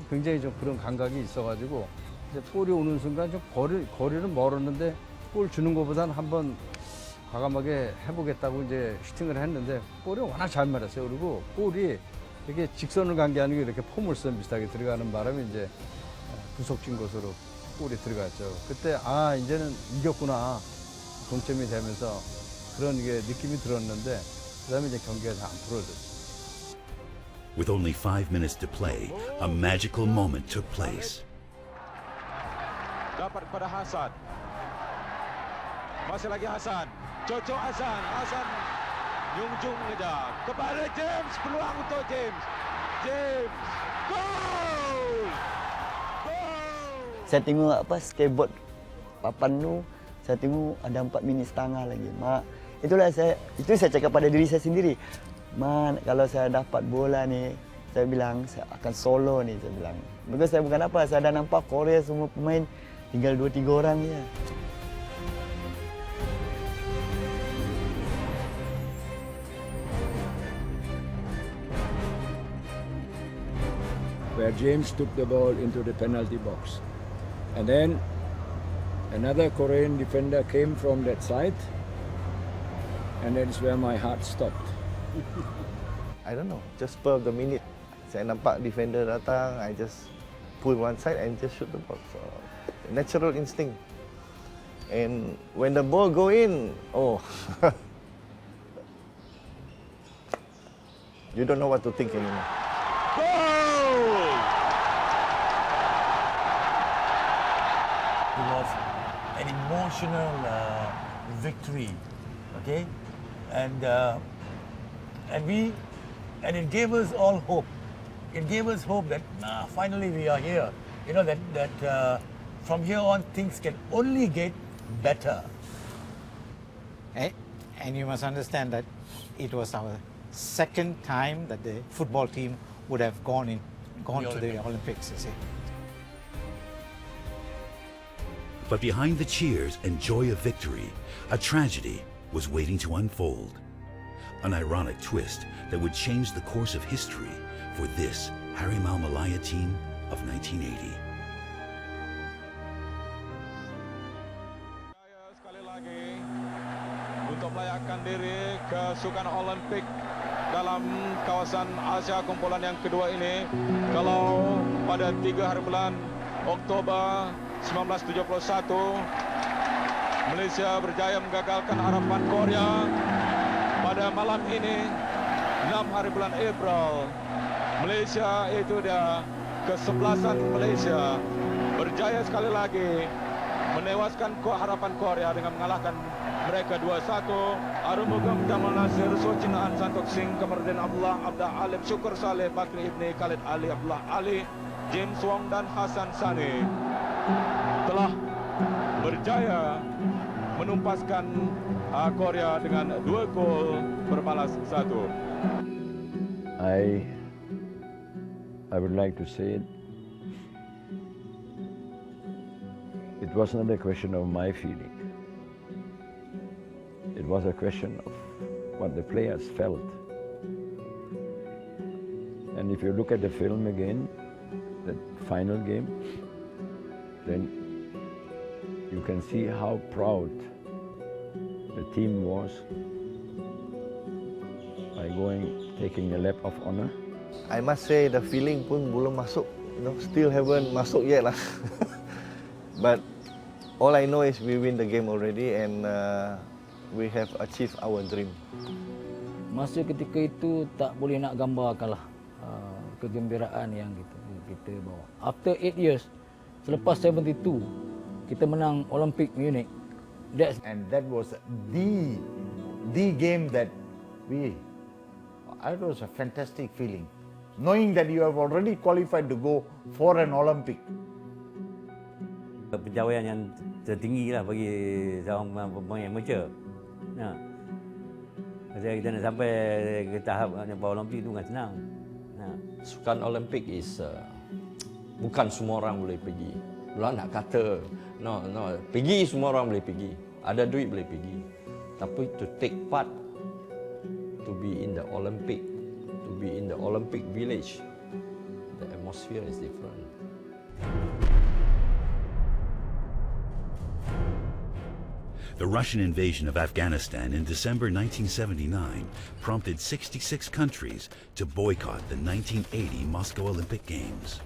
굉장히 좀 그런 감각이 있어가지고 이제 볼이 오는 순간 좀 거리는 멀었는데 볼 주는 것보다는 한번 과감하게 해보겠다고 이제 슈팅을 했는데 볼이 워낙 잘 맞았어요. 그리고 볼이 이렇게 직선을 간 게 아니고 이렇게 포물선 비슷하게 들어가는 바람에 이제 구석진 곳으로 볼이 들어갔죠. 그때 이제는 이겼구나, 동점이 되면서 그런 게 느낌이 들었는데 그다음에 이제 경기가 다 안 풀어졌죠. With only 5 minutes to play, a magical moment took place. Dapat kepada Hasan. Masih lagi Hasan. Cocok Hasan. Hasan nyungjung mengejar. Kepada James. Peluang untuk James. James. Goal! Saya tengok skateboard papan tu, saya tengok ada 4 minit setengah lagi. Itu saya cakap pada diri saya sendiri. Kalau saya dapat bola ni, saya bilang saya akan solo ni, saya bilang. Because saya bukan apa, saya dah nampak Korea semua pemain tinggal 2-3 orang je. Where James took the ball into the penalty box. And then another Korean defender came from that side, and that is where my heart stopped. I don't know, just spur of the minute. Saya nampak defender datang, I just pull one side and just shoot the ball. So, natural instinct. And when the ball go in, you don't know what to think anymore. Goal! It was an emotional victory, okay, and it gave us all hope. It gave us hope that finally we are here. You know that from here on things can only get better. And you must understand that it was our second time that the football team would have gone to the Olympics. You see. But behind the cheers and joy of victory, a tragedy was waiting to unfold. An ironic twist that would change the course of history for this Harimau Malaya team of 1980. Sekali lagi untuk melayakan diri ke Sukan Olimpik dalam kawasan Asia kumpulan yang kedua ini. Kalau pada 3 hari bulan Oktober 1971 Malaysia berjaya menggagalkan harapan Korea, pada malam ini 6 hari bulan April Malaysia itu dah kesebelasan Malaysia berjaya sekali lagi menewaskan harapan Korea dengan mengalahkan mereka 2-1. Arumugam Jamal Nasir, Socinaan Santok Singh, Kamarudin Abdullah, Abdah Alif, Syukur Saleh, Bakri Ibni, Khalid Ali, Abdullah Ali, James Wong dan Hasan Sani telah berjaya menumpaskan Korea dengan 2 gol berbalas 1. I would like to say it was not a question of my feeling. It was a question of what the players felt. And if you look at the film again, the final game, then you can see how proud the team was by taking a lap of honor. I must say the feeling pun belum masuk, still haven't masuk yet lah. But all I know is we win the game already and we have achieved our dream. Masa ketika itu tak boleh nak gambarkan lah kegembiraan yang kita bawa. After 8 years, selepas 72, kita menang Olimpik Munich. And that was the game that it was a fantastic feeling. Knowing that you have already qualified to go for an Olympic. Pencapaian yang tertinggi lah bagi seorang pemain amateur. Nah, kita nak sampai ke tahap nyampai Olimpik tu bukan senang. Nah, Sukan Olimpik is bukan semua orang boleh pergi. Belum nak kata no, pergi semua orang boleh pergi. Ada duit boleh pergi. Tapi to take part, to be in the Olympic, to be in the Olympic village, the atmosphere is different. The Russian invasion of Afghanistan in December 1979 prompted 66 countries to boycott the 1980 Moscow Olympic Games.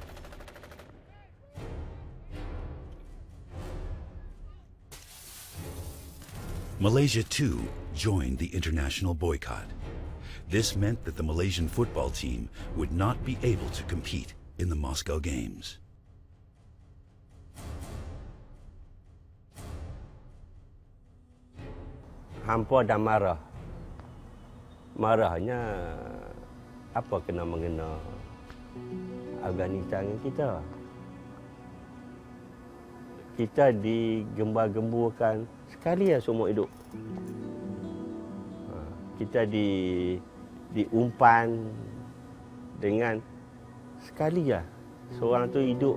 Malaysia too joined the international boycott. This meant that the Malaysian football team would not be able to compete in the Moscow Games. Hampa dan marah. Marahnya apa kena mengena Afghanistan kita. Kita digembar-gemburkan sekali ya seumur hidup. Kita diumpan dengan sekali ya. Seorang tu hidup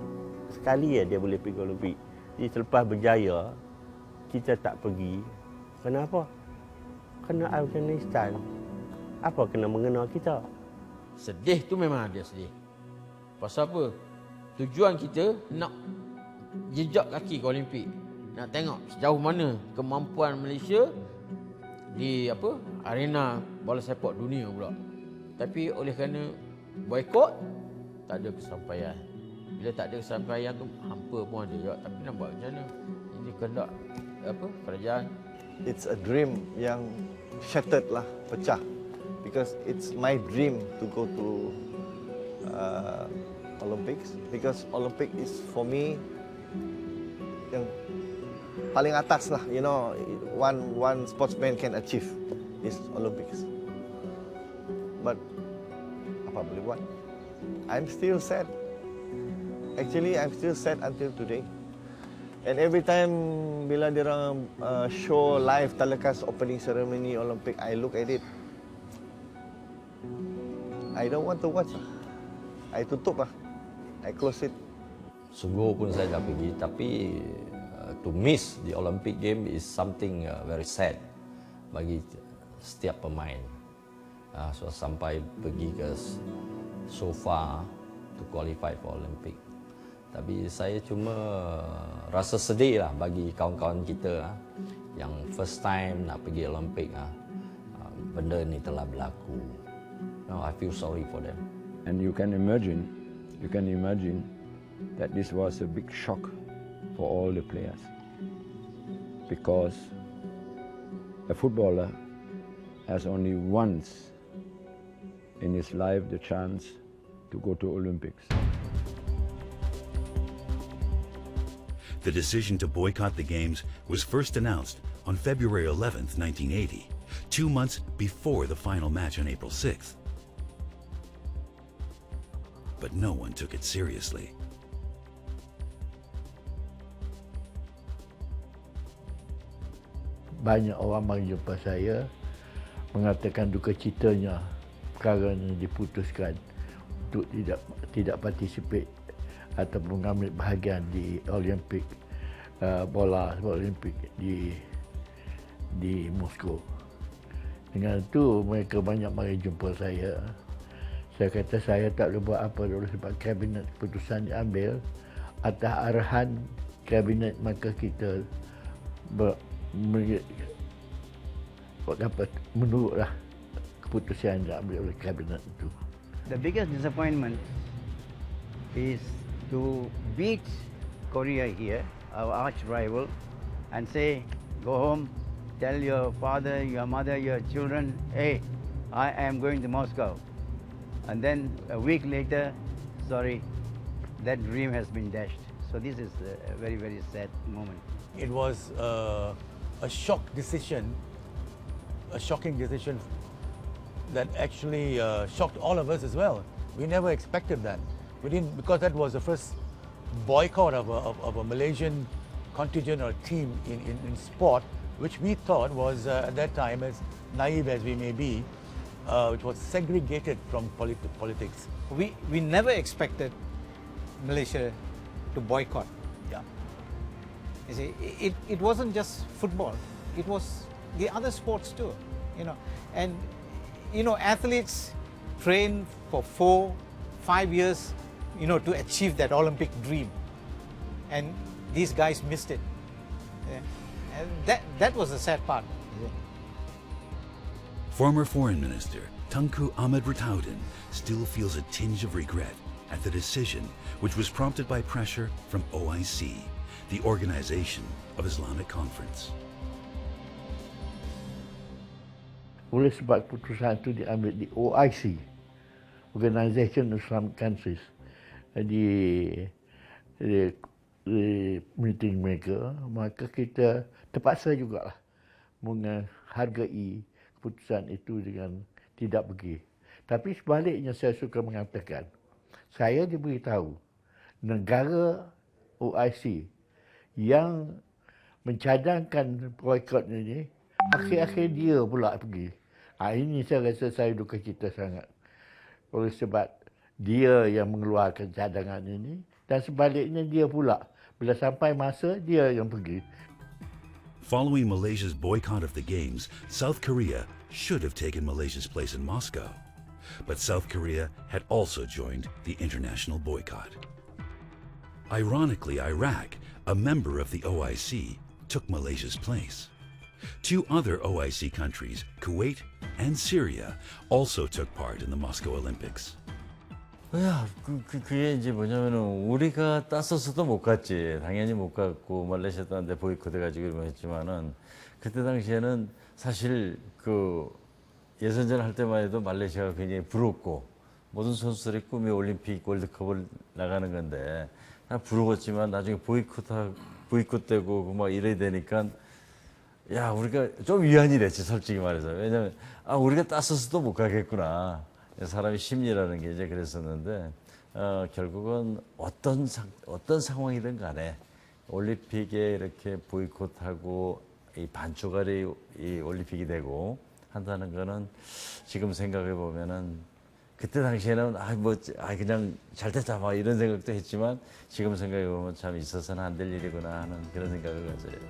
sekali ya dia boleh pergi Olimpik. Jadi selepas berjaya kita tak pergi. Kenapa? Kena Afghanistan. Apa kena mengena kita? Sedih tu memang ada sedih. Pasal apa? Tujuan kita nak jejak kaki ke Olimpik. Nak tengok sejauh mana kemampuan Malaysia di arena bola sepak dunia pula. Tapi oleh kerana boikot, tak ada kesampaian. Bila tak ada kesampaian tu hampa pun ada juga. Tapi nak buat macam mana? Ini kehendak kerajaan. It's a dream yang shattered lah, pecah. Because it's my dream to go to Olympics. Because Olympic is for me yang paling atas lah, one sportsman can achieve is Olympics. But apa boleh buat? I'm still sad. Actually, I'm still sad until today. And every time bila dia orang show live telecast opening ceremony Olympic, I look at it. I don't want to watch lah. I tutup lah. I close it. Sungguh pun saya dah pergi, tapi to miss the Olympic game is something very sad bagi setiap pemain. So sampai pergi ke so far to qualify for Olympic. Tapi saya cuma rasa sedih lah bagi kawan-kawan kita yang first time nak pergi Olympic, benda ni telah berlaku. No, I feel sorry for them. And you can imagine that this was a big shock for all the players, because a footballer has only once in his life the chance to go to Olympics. The decision to boycott the Games was first announced on February 11, 1980, 2 months before the final match on April 6th. But no one took it seriously. Banyak orang mari jumpa saya mengatakan duka citanya perkara ini diputuskan untuk tidak participate ataupun mengambil bahagian di Olimpik bola Olimpik di Moskow. Dengan itu mereka banyak mari jumpa saya. Saya kata saya tak boleh buat apa dulu sebab kabinet keputusan diambil atas arahan kabinet, maka kita menurutlah keputusan yang diambil oleh kabinet itu. The biggest disappointment is to beat Korea here, our arch rival, and say, go home, tell your father, your mother, your children, hey, I am going to Moscow. And then a week later, sorry, that dream has been dashed. So this is a very, very sad moment. It was a shocking decision that actually shocked all of us as well. We never expected that. We didn't, because that was the first boycott of a Malaysian contingent or team in sport, which we thought was at that time, as naive as we may be, which was segregated from politics. We never expected Malaysia to boycott. Yeah. You see, it wasn't just football; it was the other sports too. And athletes train for 4-5 years, to achieve that Olympic dream, and these guys missed it. Yeah. And that was the sad part. Former Foreign Minister Tunku Ahmad Rataudan still feels a tinge of regret at the decision, which was prompted by pressure from OIC, the Organization of Islamic Conference. Oleh sebab keputusan itu diambil di OIC, Organization of Islamic Countries, di meeting mereka, maka kita terpaksa jugalah menghargai keputusan itu dengan tidak pergi. Tapi sebaliknya saya suka mengatakan, saya diberitahu negara OIC yang mencadangkan boikot ini, akhir-akhir dia pula pergi. Ini saya rasa saya duka cita sangat. Oleh sebab dia yang mengeluarkan cadangan ini dan sebaliknya dia pula bila sampai masa dia yang pergi. Following Malaysia's boycott of the Games, South Korea should have taken Malaysia's place in Moscow. But South Korea had also joined the international boycott. Ironically, Iraq, a member of the OIC, took Malaysia's place. 2 other OIC countries, Kuwait and Syria, also took part in the Moscow Olympics. 그게 이제 뭐냐면은 우리가 땄었어도 못 갔지. 당연히 못 갔고 말레이시아한테 보이콧해가지고 이런 거 했지만은 그때 당시에는 사실 그 예선전 할 때만 해도 말레이시아가 굉장히 부럽고 모든 선수들의 꿈이 올림픽 월드컵을 나가는 건데 다 부러웠지만 나중에 보이콧되고 막 이래야 되니까 야 우리가 좀 위안이 됐지 솔직히 말해서. 왜냐면 우리가 땄었어도 못 가겠구나. 사람의 심리라는 게 이제 그랬었는데 결국은 어떤 상황이든 간에 올림픽에 이렇게 보이콧하고 이 반쪽알이 이 올림픽이 되고 한다는 거는 지금 생각해 보면은 그때 당시에는 그냥 잘 됐다 막 이런 생각도 했지만 지금 생각해 보면 참 있어서는 안 될 일이구나 하는 그런 생각을 가져요.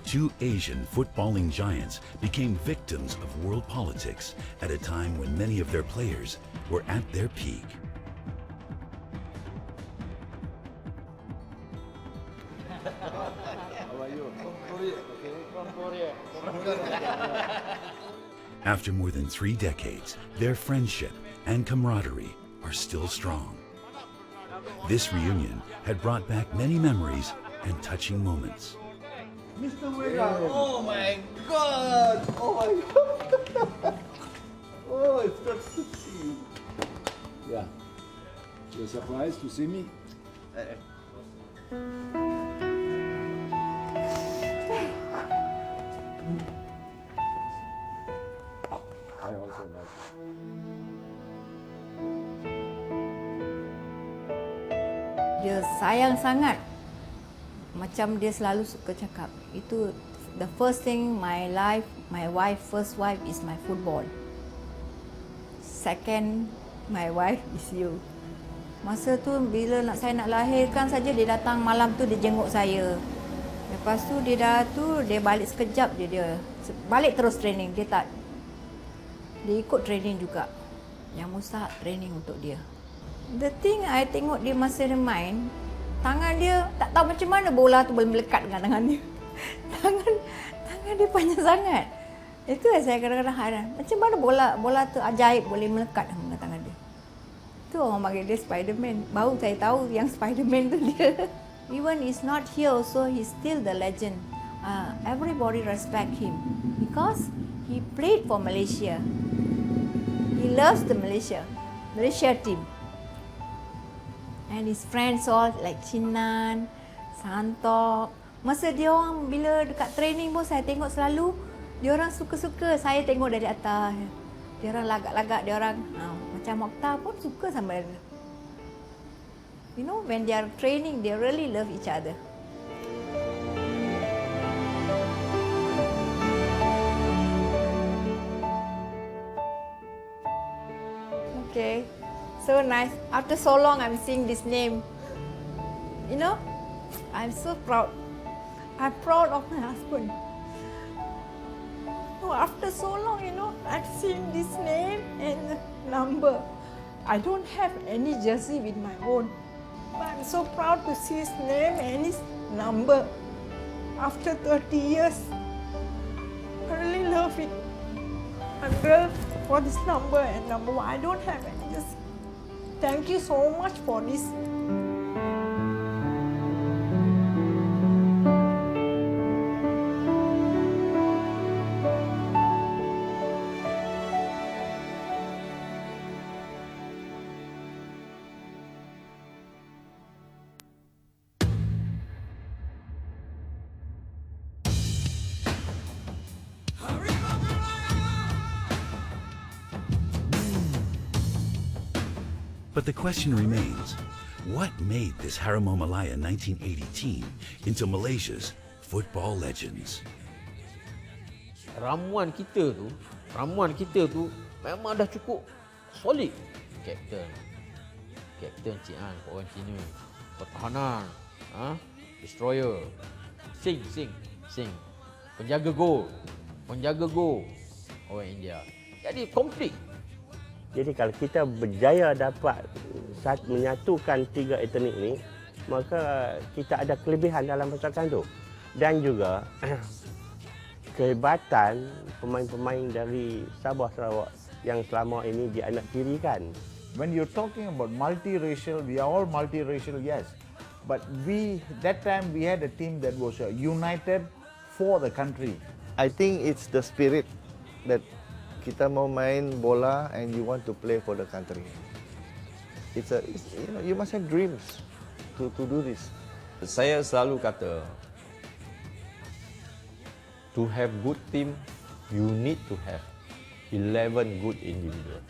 two Asian footballing giants became victims of world politics at a time when many of their players were at their peak. After more than 3 decades, their friendship and camaraderie are still strong. This reunion had brought back many memories and touching moments. Mr. Wegan, oh my God! Oh my God! Oh, it's good to see you. Yeah. You're surprised to see me? I also like it. Dia sayang sangat. Macam dia selalu suka cakap, itu the first thing my first wife is my football. Second, my wife is you. Masa tu bila saya nak lahirkan saja, dia datang malam tu, dia jenguk saya. Lepas tu dia balik sekejap je dia. Balik terus training, dia ikut training juga. Yang mustahak training untuk dia. The thing I tengok dia masa dia main, tangan dia tak tahu macam mana bola tu boleh melekat dengan tangan dia. tangan dia panjang sangat. Itu yang saya kadang-kadang heran. Macam mana bola tu ajaib boleh melekat dengan tangan dia. Itu orang panggil dia Spiderman. Baru saya tahu yang Spiderman tu dia. Even he's not here also, he's still the legend. Everybody respect him because he played for Malaysia. He loves the Malaysia team. And his friends all like Chinan, Santok. Masa dia orang bila dekat training pun saya tengok selalu dia orang suka-suka saya tengok dari atas. Dia orang lagak-lagak, dia orang macam Mokhtar pun suka sama dia. You know, when they are training, they really love each other. Okay. So nice. After so long, I'm seeing this name. You know, I'm so proud. I'm proud of my husband. Oh, after so long, you know, I've seen this name and number. I don't have any jersey with my own. But I'm so proud to see his name and his number. After 30 years, I really love it. I'm thrilled for this number and number 1. I don't have any jersey. Thank you so much for this. But the question remains, what made this Harimau Malaya 1980 team into Malaysia's football legends? Ramuan kita tu memang dah cukup solid. Kapten Cik An, orang Cina. Pertahanan, destroyer. Sing. Penjaga gol, orang India. Jadi komplit. Jadi kalau kita berjaya dapat menyatukan 3 etnik ni, maka kita ada kelebihan dalam pasukan tu. Dan juga kehebatan pemain-pemain dari Sabah Sarawak yang selama ini dianaktirikan. When you're talking about multiracial, we are all multiracial, yes. But that time we had a team that was united for the country. I think it's the spirit that kita mau main bola and you want to play for the country. You must have dreams to do this. Saya selalu kata, to have good team, you need to have 11 good individual.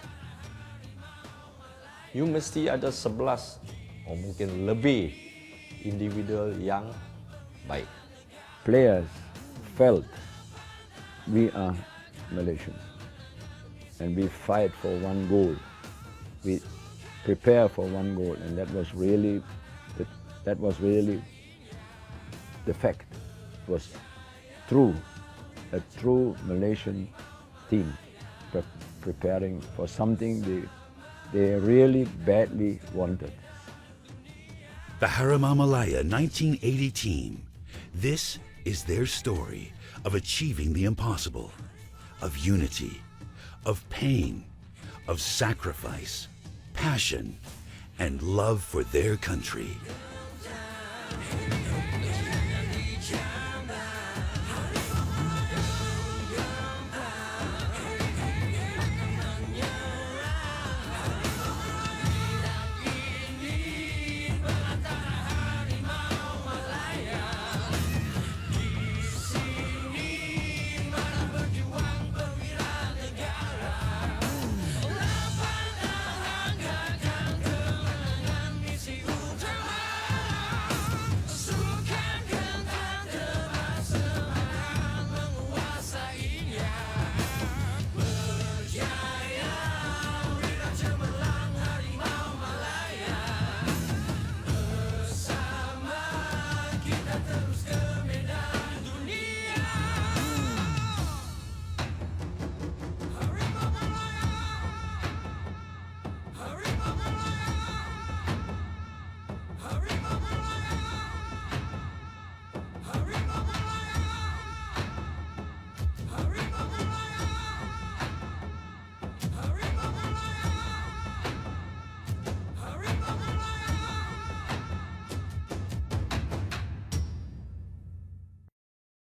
You mesti ada 11 atau mungkin lebih individual yang baik. Players felt we are Malaysians and we fight for one goal. We prepare for one goal, and that was really the fact. Was a true Malaysian team preparing for something they really badly wanted. The Harimau Malaya 1980 team. This is their story of achieving the impossible, of unity, of pain, of sacrifice, passion, and love for their country.